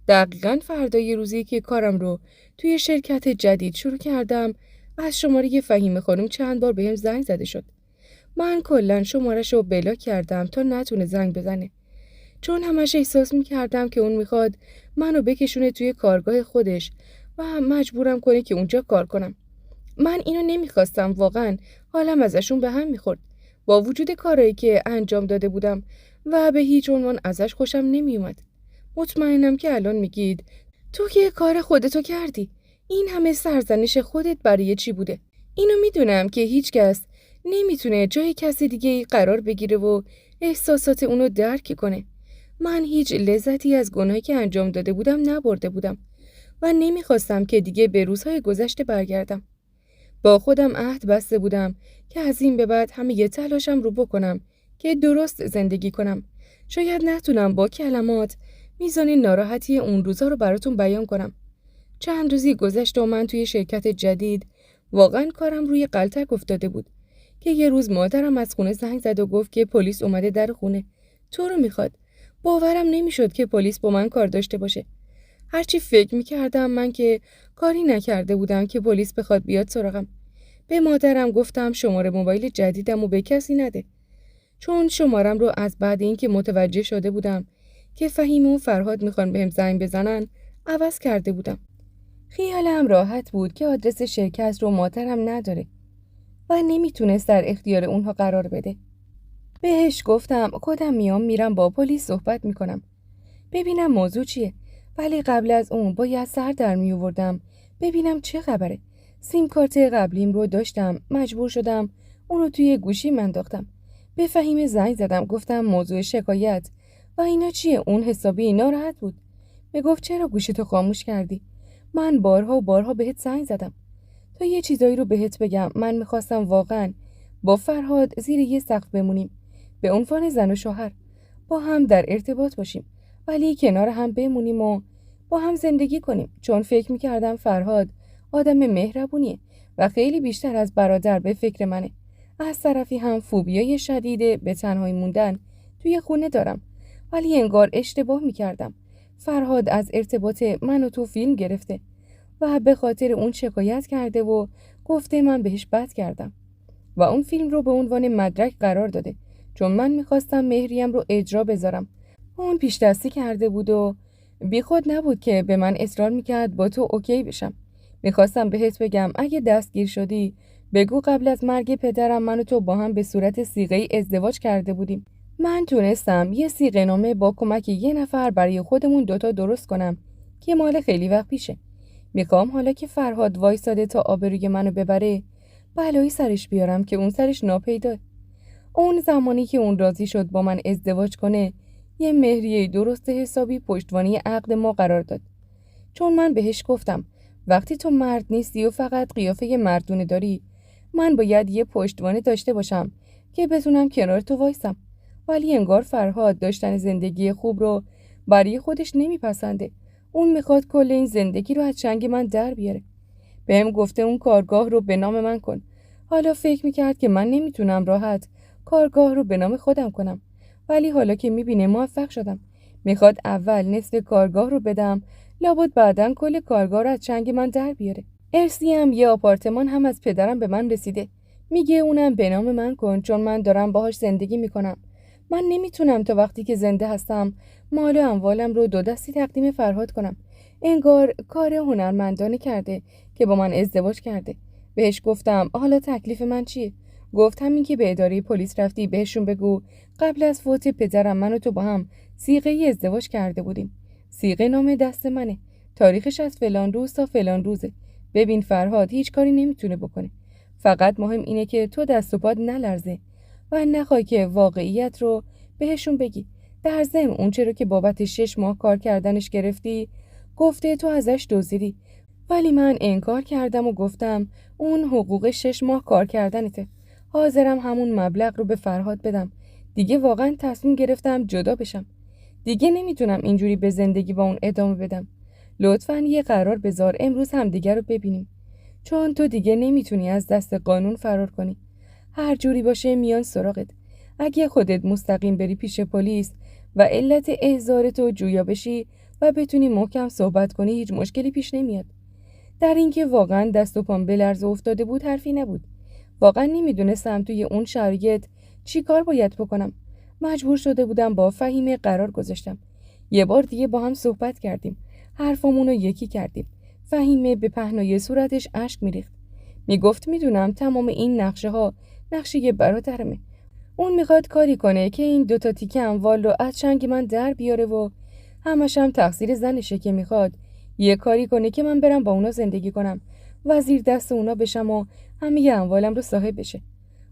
دقیقاً فردای روزی که کارم رو توی شرکت جدید شروع کردم از شماره فهیمه خانم چند بار بهم زنگ زده شد. من کلاً شمارش رو بلاک کردم تا نتونه زنگ بزنه، چون همش احساس میکردم که اون میخواد منو بکشونه توی کارگاه خودش و مجبورم کنه که اونجا کار کنم. من اینو نمیخواستم، واقعا حالم ازشون به هم میخورد با وجود کارایی که انجام داده بودم و به هیچ عنوان ازش خوشم نمیومد. مطمئنم که الان میگید تو که کار خودتو کردی، این همه سرزنش خودت برای چی بوده؟ اینو میدونم که هیچ کس نمیتونه جای کسی دیگه قرار بگیره و احساسات اونو درک کنه. من هیچ لذتی از گناهی که انجام داده بودم نبرده بودم و نمیخواستم که دیگه به روزهای گذشته برگردم. با خودم عهد بسته بودم که از این به بعد همه تلاشم رو بکنم که درست زندگی کنم. شاید نتونم با کلمات میزان ناراحتی اون روزا رو براتون بیان کنم. چند روزی گذشت و من توی شرکت جدید واقعا کارم روی غلطک افتاده بود که یه روز مادرم از خونه زنگ زد و گفت که پلیس اومده در خونه تو رو میخواد. باورم نمیشد که پلیس با من کار داشته باشه. هرچی فکر میکردم من که کاری نکرده بودم که پلیس بخواد بیاد سراغم. به مادرم گفتم شماره موبایل جدیدم و به کسی نده، چون شمارم رو از بعد اینکه متوجه شده بودم که فهیمه و فرهاد میخوان بهم زنگ بزنن عوض کرده بودم. خیالم راحت بود که آدرس شرکت رو مادرم نداره و نمیتونست در اختیار اونها قرار بده. بهش گفتم خودم میرم با پلیس صحبت میکنم ببینم موضوع چیه، ولی قبل از اون باید سر در میوردم ببینم چه خبره. سیم کارت قبلیم رو داشتم، مجبور شدم اونو توی گوشیم انداختم. به فهیمه زنگ زدم گفتم موضوع شکایت و اینا چیه. اون حسابی ناراحت بود. میگفت چرا گوشیتو خاموش کردی؟ من بارها و بارها بهت زنگ زدم تا یه چیزایی رو بهت بگم. من میخواستم واقعا با فرهاد زیر یه سقف بمونیم، به عنوان زن و شوهر با هم در ارتباط باشیم، ولی کنار هم بمونیم و با هم زندگی کنیم، چون فکر میکردم فرهاد آدم مهربونیه و خیلی بیشتر از برادر به فکر منه. از طرفی هم فوبیای شدید به تنهایی موندن توی خونه دارم، ولی انگار اشتباه میکردم. فرهاد از ارتباط من و تو فیلم گرفته و به خاطر اون شکایت کرده و گفته من بهش بد کردم و اون فیلم رو به عنوان مدرک قرار داده، چون من میخواستم مهریم رو اجرا بذارم. اون پیش دستی کرده بود و بی خود نبود که به من اصرار میکرد با تو اوکی بشم. میخواستم بهت بگم اگه دستگیر شدی بگو قبل از مرگ پدرم من و تو با هم به صورت صیغه ازدواج کرده بودیم من تونستم یه صیغه‌نامه با کمک یه نفر برای خودمون دوتا درست کنم که مال خیلی وقت پیشه. میخوام حالا که فرهاد وایساده تا آبروی منو ببره بلایی سرش بیارم که اون سرش ناپیدا. اون زمانی که اون راضی شد با من ازدواج کنه یه مهریه درست حسابی پشتوانی عقد ما قرار داد. چون من بهش گفتم وقتی تو مرد نیستی و فقط قیافه مردونه داری من باید یه پشتوانه داشته باشم که بتونم کنار تو وایسم. ولی انگار فرهاد داشتن زندگی خوب رو برای خودش نمیپسنده. اون میخواد کل این زندگی رو از چنگ من در بیاره. بهم گفته اون کارگاه رو به نام من کن. حالا فکر میکرد که من نمیتونم راحت کارگاه رو به نام خودم کنم. ولی حالا که میبینه موفق شدم میخواد اول نصف کارگاه رو بدم لابد بعدن کل کارگاه رو از چنگ من در بیاره. ارسی هم یه آپارتمان هم از پدرم به من رسیده. میگه اونم به نام من کن چون من دارم باهاش زندگی میکنم. من نمیتونم تا وقتی که زنده هستم مال و اموالم رو دو دستی تقدیم فرهاد کنم. انگار کار هنرمندانه کرده که با من ازدواج کرده. بهش گفتم حالا تکلیف من چیه؟ گفت همین که به اداره پلیس رفتی بهشون بگو قبل از فوت پدرم من و تو با هم صیغه ازدواج کرده بودیم. صیغه نامه دست منه. تاریخش از فلان روز تا فلان روزه. ببین فرهاد هیچ کاری نمیتونه بکنه. فقط مهم اینه که تو دست و پات نلرزه و نخوای که واقعیت رو بهشون بگی. در ضمن اون چرا که بابت 6 ماه کار کردنش گرفتی گفته تو ازش دزدیدی. ولی من انکار کردم و گفتم اون حقوق 6 ماه کار کردنته. حاضرم همون مبلغ رو به فرهاد بدم. دیگه واقعا تصمیم گرفتم جدا بشم. دیگه نمیتونم اینجوری به زندگی با اون ادامه بدم. لطفاً یه قرار بذار امروز هم دیگه رو ببینیم. چون تو دیگه نمیتونی از دست قانون فرار کنی. هر جوری باشه میان سراغت. اگه خودت مستقیم بری پیش پلیس و علت احضار تو جویا بشی و بتونی محکم صحبت کنی هیچ مشکلی پیش نمیاد. در اینکه واقعا دست و پام به لرزه افتاده بود حرفی نبود. واقعا نمیدونستم توی اون شرایط چی کار باید بکنم. مجبور شده بودم با فهیمه قرار گذاشتم. یه بار دیگه با هم صحبت کردیم. حرفامون رو یکی کردیم. فهیمه به پهنای صورتش اشک میریخت. میگفت میدونم تمام این نقشه ها نقشه برادرمه. اون میخواد کاری کنه که این دوتا تیکه اموال رو از چنگ من در بیاره و همش هم تقصیر زنشه که میخواد یه کاری کنه که من برم با اونا زندگی کنم و زیر دست اونا بشم و همه اموالم رو صاحب بشه.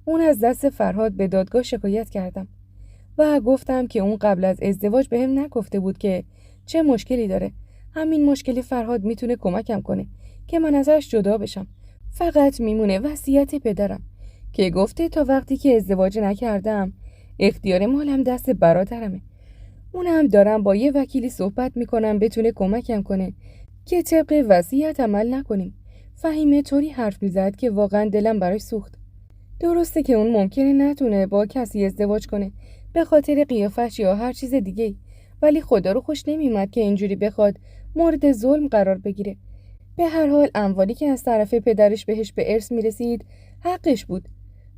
اون از دست فرهاد به دادگاه شکایت کردم و گفتم که اون قبل از ازدواج بهم نگفته بود که چه مشکلی داره. همین مشکل فرهاد میتونه کمکم کنه که من ازش جدا بشم. فقط میمونه وصیت پدرم که گفته تا وقتی که ازدواج نکردم اختیار مالم دست برادرمه. اونم دارم با یه وکیلی صحبت میکنم بتونه کمکم کنه که طبق وصیت عمل نکنیم. فهیمه طوری حرف میزد که واقعا دلم براش سوخت. درسته که اون ممکنه نتونه با کسی ازدواج کنه به خاطر قیافش یا هر چیز دیگه، ولی خدا رو خوش نمیومد که اینجوری بخواد مورد ظلم قرار بگیره. به هر حال اموالی که از طرف پدرش بهش به ارث میرسید حقش بود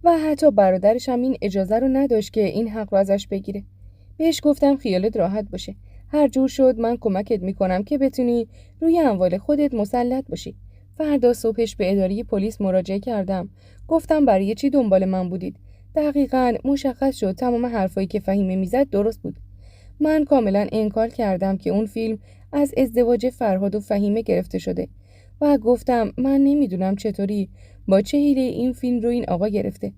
و حتی برادرش هم این اجازه رو نداشت که این حق رو ازش بگیره. بهش گفتم خیالت راحت باشه. هر جور شد من کمکت میکنم که بتونی روی اموال خودت مسلط باشی. فردا صبحش به اداره پلیس مراجعه کردم. گفتم برای چی دنبال من بودید؟ دقیقاً مشخص شد تمام حرفایی که فهیمه میزد درست بود. من کاملا انکار کردم که اون فیلم از ازدواج فرهاد و فهیمه گرفته شده و گفتم من نمیدونم چطوری با چه حیله این فیلم رو این آقا گرفته.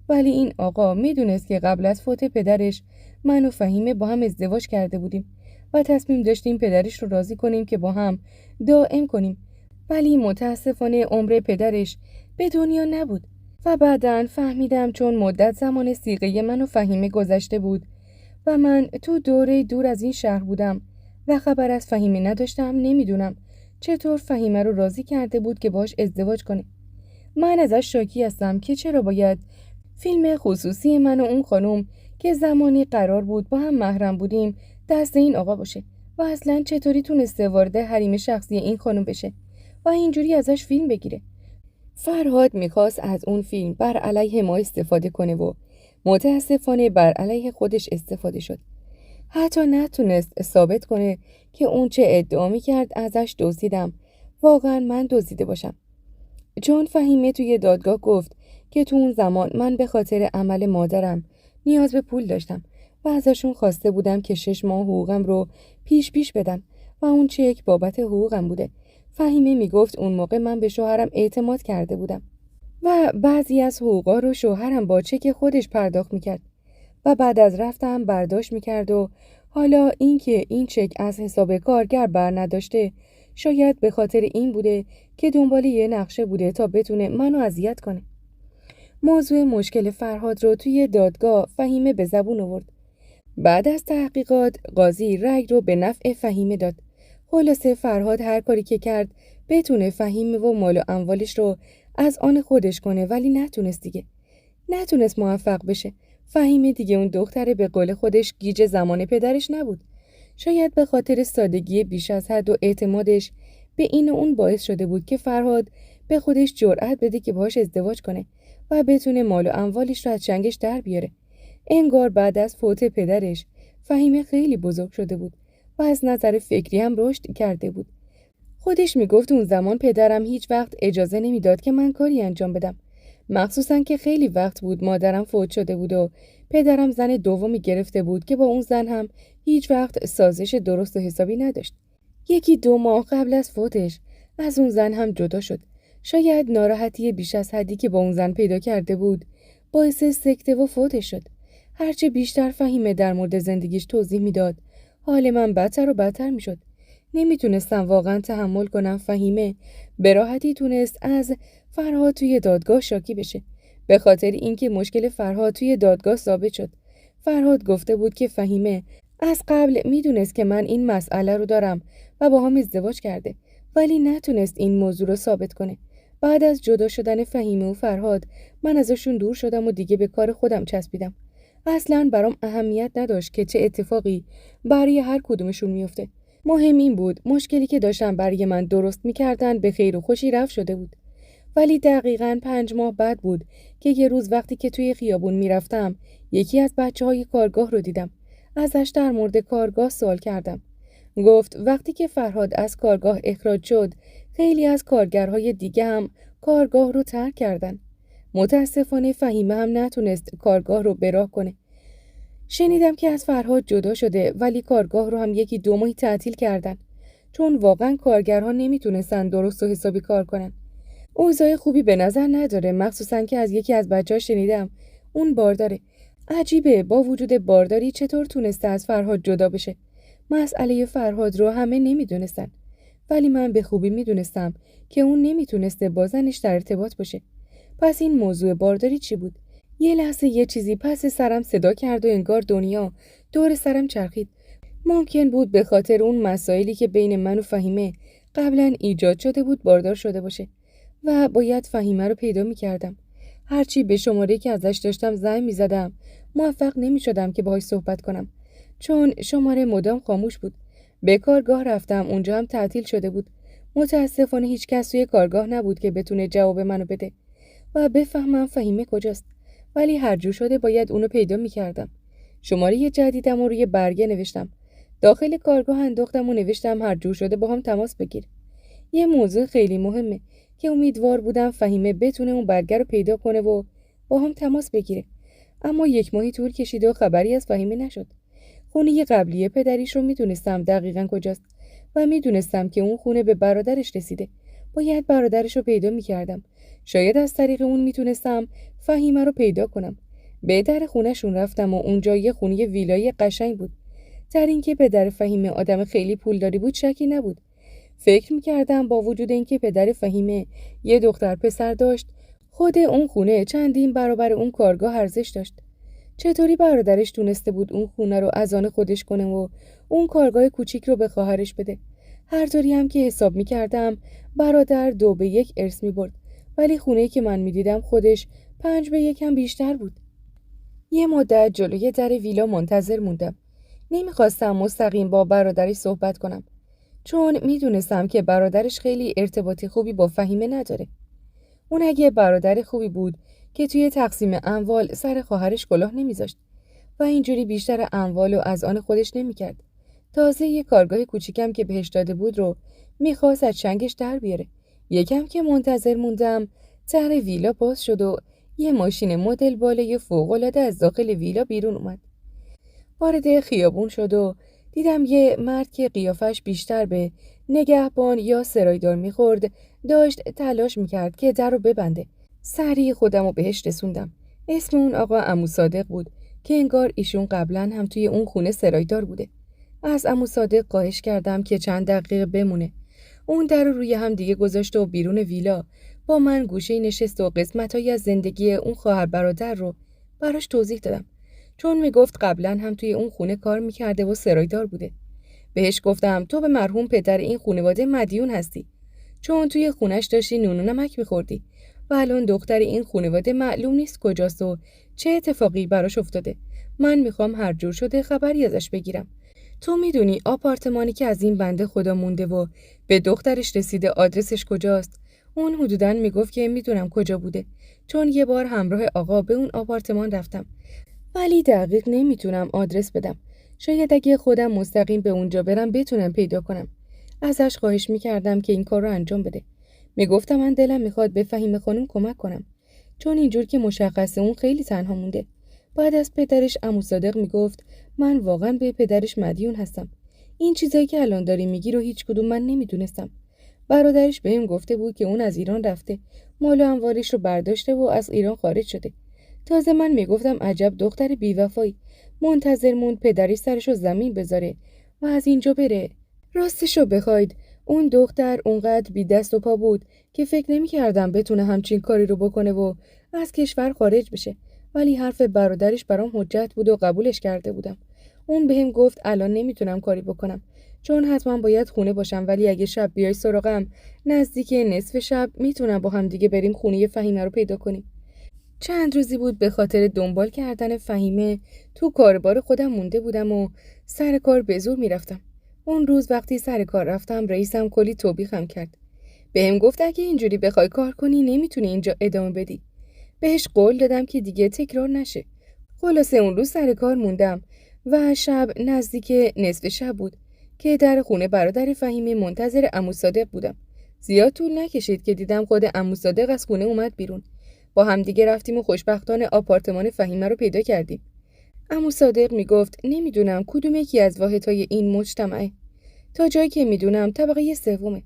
ولی این آقا میدونست که قبل از فوت پدرش من و فهیمه با هم ازدواج کرده بودیم و تصمیم داشتیم پدرش رو راضی کنیم که با هم دائم کنیم. ولی متاسفانه عمر پدرش به دنیا نبود و بعداً فهمیدم چون مدت زمان صیغه من و فهیمه گذشته بود و من تو دوره دور از این شهر بودم و خبر از فهیمه نداشتم، نمیدونم چطور فهیمه رو راضی کرده بود که باش ازدواج کنه. من ازش شاکی هستم که چرا باید فیلم خصوصی من و اون خانم که زمانی قرار بود با هم محرم بودیم دست این آقا باشه و اصلا چطوری تونسته وارد حریم شخصی این خانم بشه و اینجوری ازش فیلم بگیره. فرهاد میخواست از اون فیلم بر علیه ما استفاده کنه و متاسفانه بر علیه خودش استفاده شد. حتی نتونست ثابت کنه که اون چه ادعا میکرد ازش دزدیدم واقعا من دزدیده باشم. چون فهیمه توی دادگاه گفت که تو اون زمان من به خاطر عمل مادرم نیاز به پول داشتم و ازشون خواسته بودم که 6 ماه حقوقم رو پیش بدن و اون چک بابت حقوقم بوده. فهیمه میگفت اون موقع من به شوهرم اعتماد کرده بودم و بعضی از حقوقا رو شوهرم با چک خودش پرداخت میکرد و بعد از رفتم برداشت میکرد و حالا اینکه این چک از حساب کارگر بر نداشته شاید به خاطر این بوده که دنبال یه نقشه بوده تا بتونه منو اذیت کنه. موضوع مشکل فرهاد رو توی دادگاه فهیمه به زبون آورد. بعد از تحقیقات قاضی رأی رو به نفع فهیمه داد. خلاصه فرهاد هر کاری که کرد بتونه فهیمه و مال و اموالش رو از آن خودش کنه، ولی نتونست دیگه. نتونست موفق بشه. فهیمه دیگه اون دختره به قول خودش گیج زمان پدرش نبود. شاید به خاطر سادگی بیش از حد و اعتمادش به این و اون باعث شده بود که فرهاد به خودش جرأت بده که باهاش ازدواج کنه و بتونه مال و اموالش رو از چنگش در بیاره. انگار بعد از فوت پدرش فهیمه خیلی بزرگ شده بود و از نظر فکری هم رشد کرده بود. خودش میگفت اون زمان پدرم هیچ وقت اجازه نمیداد که من کاری انجام بدم، مخصوصاً که خیلی وقت بود مادرم فوت شده بود و پدرم زن دومی گرفته بود که با اون زن هم هیچ وقت سازش درست و حسابی نداشت. 1-2 ماه قبل از فوتش از اون زن هم جدا شد. شاید ناراحتی بیش از حدی که با اون زن پیدا کرده بود باعث سکته و فوتش شد. هرچه بیشتر فهیمه در مورد زندگیش توضیح میداد، حال من بدتر و بدتر میشد. نمیتونستم واقعا تحمل کنم فهیمه به راحتی تونست از فرهاد توی دادگاه شاکی بشه. به خاطر اینکه مشکل فرهاد توی دادگاه ثابت شد. فرهاد گفته بود که فهیمه از قبل میدونست که من این مسئله رو دارم و با هم ازدواج کرده، ولی نتونست این موضوع رو ثابت کنه. بعد از جدا شدن فهیمه و فرهاد من ازشون دور شدم و دیگه به کار خودم چسبیدم. اصلاً برام اهمیت نداشت که چه اتفاقی برای هر کدومشون میفته. مهم این بود مشکلی که داشتن برای من درست میکردن به خیر و خوشی رفع شده بود. ولی دقیقاً 5 ماه بعد بود که یه روز وقتی که توی خیابون میرفتم یکی از بچه‌های کارگاه رو دیدم. ازش در مورد کارگاه سوال کردم. گفت وقتی که فرهاد از کارگاه اخراج شد خیلی از کارگرهای دیگه هم کارگاه رو ترک کردن. متاسفانه فهیمه هم نتونست کارگاه رو به راه کنه. شنیدم که از فرهاد جدا شده ولی کارگاه رو هم 1-2 ماهی تعطیل کردن، چون واقعا کارگرها نمیتونستن درست و حسابی کار کنن. اوضاع خوبی به نظر نداره، مخصوصا که از یکی از بچه‌ها شنیدم اون بارداره. عجیبه با وجود بارداری چطور تونسته از فرهاد جدا بشه. مسئله فرهاد رو همه نمیدونستن، ولی من به خوبی میدونستم که اون نمیتونسته با زنش در ارتباط باشه. پس این موضوع بارداری چی بود؟ یه لحظه یه چیزی پس سرم صدا کرد و انگار دنیا دور سرم چرخید. ممکن بود به خاطر اون مسائلی که بین من و فهیمه قبلا ایجاد شده بود باردار شده باشه و باید فهیمه رو پیدا می‌کردم. هرچی به شماره‌ای که ازش داشتم زنگ می‌زدم موفق نمی‌شدم که باهاش صحبت کنم، چون شماره مدام خاموش بود. به کارگاه رفتم، اونجا هم تعطیل شده بود. متاسفانه هیچ کس توی کارگاه نبود که بتونه جواب منو بده و بفهمم فهیمه کجاست. ولی هر جور شده باید اونو پیدا می‌کردم. شماره جدیدم رو روی برگه نوشتم. داخل کارگاه انداختم و نوشتم هر جور شده با هم تماس بگیر. یه موضوع خیلی مهمه که امیدوار بودم فهیمه بتونه اون برگه رو پیدا کنه و با هم تماس بگیره. اما 1 ماهی طول کشید و خبری از فهیمه نشد. خونه قبلی پدریش رو میدونستم دقیقاً کجاست و میدونستم که اون خونه به برادرش رسیده. باید برادرش رو پیدا می‌کردم. شاید از طریق اون میتونستم فهیمه رو پیدا کنم. به در خونه‌شون رفتم و اونجا یه خونه ویلای قشنگ بود. در اینکه پدر فهیمه آدم خیلی پولداری بود شکی نبود. فکر می‌کردم با وجود اینکه پدر فهیمه یه دختر پسر داشت، خود اون خونه چندین برابر اون کارگاه ارزش داشت. چطوری برادرش تونسته بود اون خونه رو از آن خودش کنه و اون کارگاه کوچیک رو به خواهرش بده؟ هر طوری هم که حساب می‌کردم برادر 2-1 ارث می‌برد، ولی خونه‌ای که من می‌دیدم خودش 5-1 هم بیشتر بود. یه مدت جلوی در ویلا منتظر موندم. نمیخواستم مستقیم با برادرش صحبت کنم، چون میدونستم که برادرش خیلی ارتباطی خوبی با فهیمه نداره. اون اگه برادر خوبی بود که توی تقسیم اموال سر خواهرش کلاه نمیذاشت و اینجوری بیشتر اموالو از آن خودش نمیکرد. تازه یه کارگاه کوچیکم که بهش داده بود رو میخواست از چنگش در بیاره. یکم که منتظر موندم در ویلا باز شد و یه ماشین مدل بالای فوق‌العاده از داخل ویلا بیرون اومد. وارد خیابون شد و دیدم یه مرد که قیافش بیشتر به نگهبان یا سرایدار میخورد داشت تلاش میکرد که در رو ببنده. سریع خودم رو بهش رسوندم. اسم اون آقا عمو صادق بود که انگار ایشون قبلا هم توی اون خونه سرایدار بوده. از عمو صادق خواهش کردم که چند دقیقه بمونه. اون در رو روی هم دیگه گذاشت و بیرون ویلا با من گوشه نشست و قسمتایی از زندگی اون خواهر برادر رو براش توضیح دادم. چون میگفت قبلا هم توی اون خونه کار میکرده و سرایدار بوده. بهش گفتم تو به مرحوم پدر این خانواده مدیون هستی، چون توی خونش داشتی نون و نمک میخوردی و الان دختر این خانواده معلوم نیست کجاست و چه اتفاقی براش افتاده. من میخوام هر جور شده خبری ازش بگیرم. تو میدونی آپارتمانی که از این بنده خدا مونده و به دخترش رسیده آدرسش کجاست؟ اون حدوداً میگفت که میدونم کجا بوده، چون یه بار همراه آقا به اون آپارتمان رفتم، ولی دقیق نمیتونم آدرس بدم. شاید اگه خودم مستقیم به اونجا برم بتونم پیدا کنم. ازش خواهش میکردم که این کار رو انجام بده. میگفتم من دلم میخواد به فهیمه خانم کمک کنم، چون اینجور که مشخصه اون خیلی تنها مونده. بعد از پدرش عمو صادق میگفت من واقعا به پدرش مدیون هستم. این چیزایی که الان داری میگی رو هیچ کدوم من نمیدونستم. برادرش بهم گفته بود که اون از ایران رفته، مال و اموالش رو برداشته و از ایران خارج شده. تازه من میگفتم عجب دختر بیوفایی، منتظر موند پدرش سرشو زمین بذاره و از اینجا بره. راستشو بخواید اون دختر اونقدر بی دست و پا بود که فکر نمی‌کردم بتونه همچین کاری رو بکنه و از کشور خارج بشه، ولی حرف برادرش برام حجت بود و قبولش کرده بودم. اون بهم گفت الان نمیتونم کاری بکنم، چون حتما باید خونه باشم، ولی اگه شب بیای سراغم نزدیک نصف شب میتونم با هم دیگه بریم خونه فهیمه رو پیدا کنیم. چند روزی بود به خاطر دنبال کردن فهیمه تو کاربار خودم مونده بودم و سر کار به زور میرفتم. اون روز وقتی سر کار رفتم رئیسم کلی توبیخم کرد. بهم گفت اگه اینجوری بخوای کار کنی نمیتونی اینجا ادامه بدی. بهش قول دادم که دیگه تکرار نشه. خلاصه اون روز سر کار موندم و شب نزدیک نصف شب بود که در خونه برادر فهیمه منتظر عمو صادق بودم. زیاد طول نکشید که دیدم خود عمو صادق از خونه اومد بیرون. با هم دیگه رفتیم و خوشبختانه آپارتمان فهیمه رو پیدا کردیم. عمو صادق میگفت نمیدونم کدوم یکی از واحدهای این مجتمعه. تا جایی که میدونم طبقه سومه.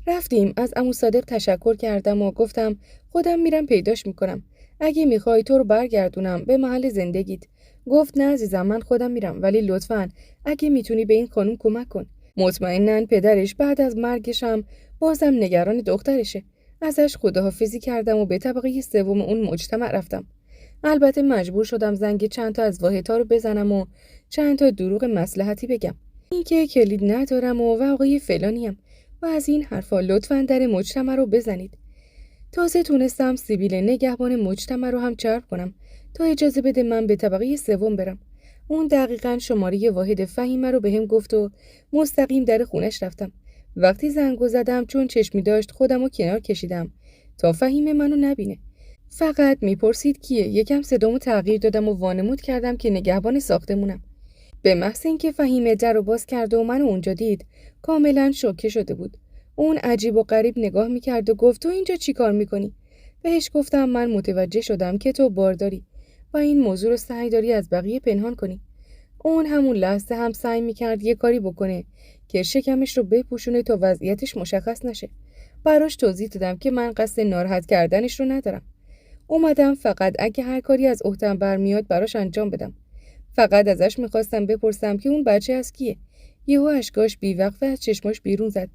رفتیم، از عمو صادق تشکر کردم و گفتم خودم میرم پیداش میکنم. اگه میخوای تو رو برگردونم به محل زندگیت. گفت نه عزیزم من خودم میرم، ولی لطفاً اگه میتونی به این خانم کمک کن. مطمئناً پدرش بعد از مرگش هم بازم نگران دخترشه. ازش خداحافظی کردم و به طبقه سوم اون مجتمع رفتم. البته مجبور شدم زنگ چند تا از واحدها رو بزنم و چند تا دروغ مصلحتی بگم. اینکه کلید ندارم و آقای فلانیم و از این حرفا، لطفاً در مجتمع رو بزنید. تازه تونستم سیبیل نگهبان مجتمع رو هم چرب کنم تا اجازه بده من به طبقه سوم برم. اون دقیقاً شماره واحد فهیمه رو بهم گفت و مستقیم در خونش رفتم. وقتی زنگو زدم چون چشمی داشت خودم رو کنار کشیدم تا فهیمه منو نبینه. فقط میپرسید کیه. یکم صدامو تغییر دادم و وانمود کردم که نگهبان ساختمونم. به محض اینکه فهیمه در رو باز کرد و منو اونجا دید کاملا شوکه شده بود. اون عجیب و غریب نگاه میکرد و گفت تو اینجا چی کار میکنی؟ بهش گفتم من متوجه شدم که تو بارداری و این موضوع رو سعی داری از بقیه پنهان کنی. اون همون لحظه هم سعی میکرد یه کاری بکنه که شکمش رو بپوشونه تا وضعیتش مشخص نشه. براش توضیح دادم که من قصد ناراحت کردنش رو ندارم. اومدم فقط اگه هر کاری از عهده‌ام برمیاد براش انجام بدم. فقط ازش میخواستم بپرسم که اون بچه از کیه. یهو اشکاش بیوقفه از چشماش بیرون زد.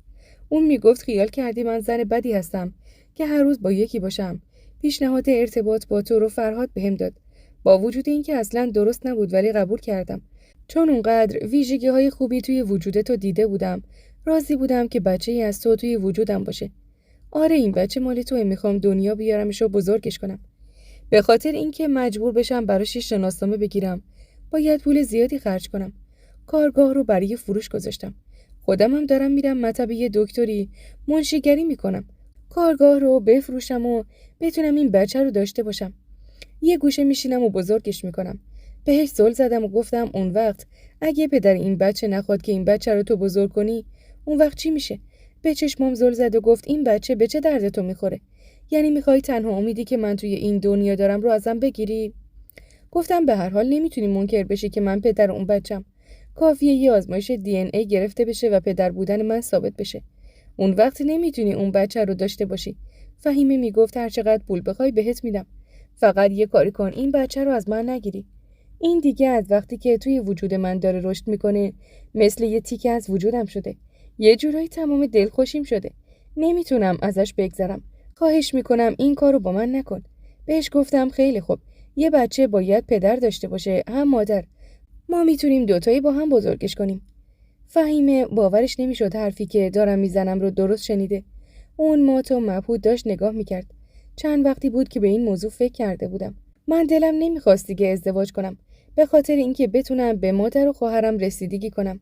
اون میگفت خیال کردی من زن بدی هستم که هر روز با یکی باشم. پیشنهاد ارتباط با تو رو فرهاد بهم داد. با وجود اینکه اصلا درست نبود ولی قبول کردم. چون اونقدر ویژگی‌های خوبی توی وجودت رو دیده بودم، راضی بودم که بچه‌ای از تو توی وجودم باشه. آره این بچه مال توئه، میخوام دنیا بیارمش و بزرگش کنم. به خاطر اینکه مجبور بشم براش شناسنامه بگیرم، باید پول زیادی خرج کنم. کارگاه رو برای فروش گذاشتم. خودم هم دارم میرم مطب یه دکتری منشیگری میکنم. کارگاه رو بفروشم و بتونم این بچه رو داشته باشم. یه گوشه میشینم و بزرگش میکنم. بهش زل زدم و گفتم اون وقت اگه پدر این بچه نخواد که این بچه رو تو بزرگ کنی، اون وقت چی میشه؟ به چشمام زل زد و گفت این بچه به چه درد تو میخوره؟ یعنی میخوای تنها امیدی که من توی این دنیا دارم رو ازم بگیری؟ گفتم به هر حال نمیتونی منکر بشی که من پدر اون بچم. کافیه یه آزمایش دی ان ای گرفته بشه و پدر بودن من ثابت بشه. اون وقت نمیتونی اون بچه رو داشته باشی. فهیمه میگفت هر چقدر پول بخوای بهت میدم. فقط یه کاری کن این بچه رو از من نگیری. این دیگه از وقتی که توی وجود من داره رشد میکنه مثل یه تیکه از وجودم شده. یه جورایی تمام دلخوشیم شده. نمیتونم ازش بگذرم. خواهش میکنم این کارو با من نکن. بهش گفتم خیلی خوب. یه بچه باید پدر داشته باشه هم مادر. ما میتونیم دوتایی با هم بزرگش کنیم. فهیمه باورش نمیشد حرفی که دارم میزنم رو درست شنیده. اون مات و مبهوت داشت نگاه میکرد. چند وقتی بود که به این موضوع فکر کرده بودم. من دلم نمیخواست دیگه ازدواج کنم به خاطر اینکه بتونم به مادر و خواهرم رسیدگی کنم.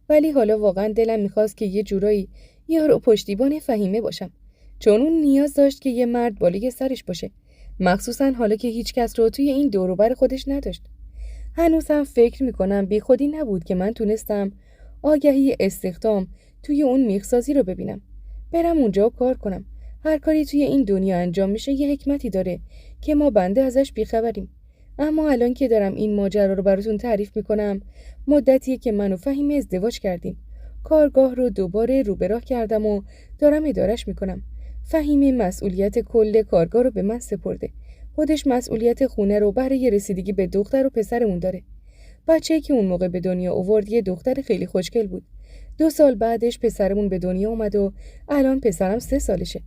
ولی حالا واقعا دلم میخواست که یه جورایی یارو پشتیبان فهیمه باشم. چون اون نیاز داشت که یه مرد بالای سرش باشه. مخصوصا حالا که هیچ کس رو توی این دور و بر خودش نداشت. هنوزم فکر میکنم بی خودی نبود که من تونستم آگهی استخدام توی اون میخسازی رو ببینم. برم اونجا کار کنم. هر کاری توی این دنیا انجام میشه یه حکمتی داره که ما بنده ازش بیخبریم. اما الان که دارم این ماجرا رو براتون تعریف میکنم مدتیه که من و فهیمه ازدواج کردیم. کارگاه رو دوباره رو به راه کردم و دارم ادارش میکنم. فهیمه مسئولیت کل کارگاه رو به من سپرده. خودش مسئولیت خونه رو برای رسیدگی به دختر و پسرمون داره. بچه‌ای که اون موقع به دنیا آورد یه دختر خیلی خوشگل بود. 2 سال بعدش پسرمون به دنیا اومد و الان پسرم 3 سالشه.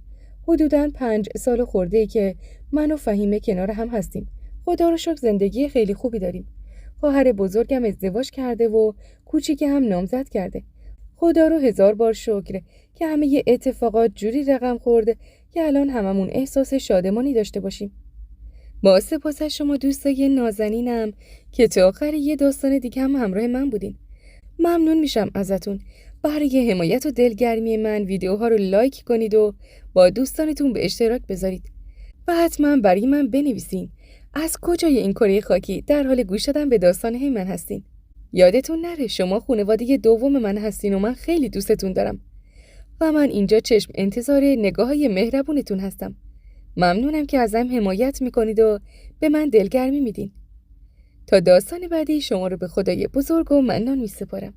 حدوداً 5 سال خورده‌ای که من و فهیمه کنار هم هستیم. خدا رو شکر زندگی خیلی خوبی داریم. خواهر بزرگم ازدواج کرده و کوچیک هم نامزد کرده. خدا رو 1000 بار شکر که همه ی اتفاقات جوری رقم خورده که الان هممون احساس شادمانی داشته باشیم. با سپاس از شما دوستای نازنینم که تا آخر یه داستان دیگه هم همراه من بودین. ممنون میشم ازتون. برای حمایت و دلگرمی من ویدیوها رو لایک کنید و با دوستانتون به اشتراک بذارید. و حتما برای من بنویسین از کجای این کره خاکی در حال گوش دادن به داستانهای من هستین. یادتون نره شما خانواده دوم من هستین و من خیلی دوستتون دارم. و من اینجا چشم انتظار نگاه‌های مهربونتون هستم. ممنونم که ازم حمایت میکنید و به من دلگرمی میدین. تا داستان بعدی شما رو به خدای بزرگ و منان میسپارم.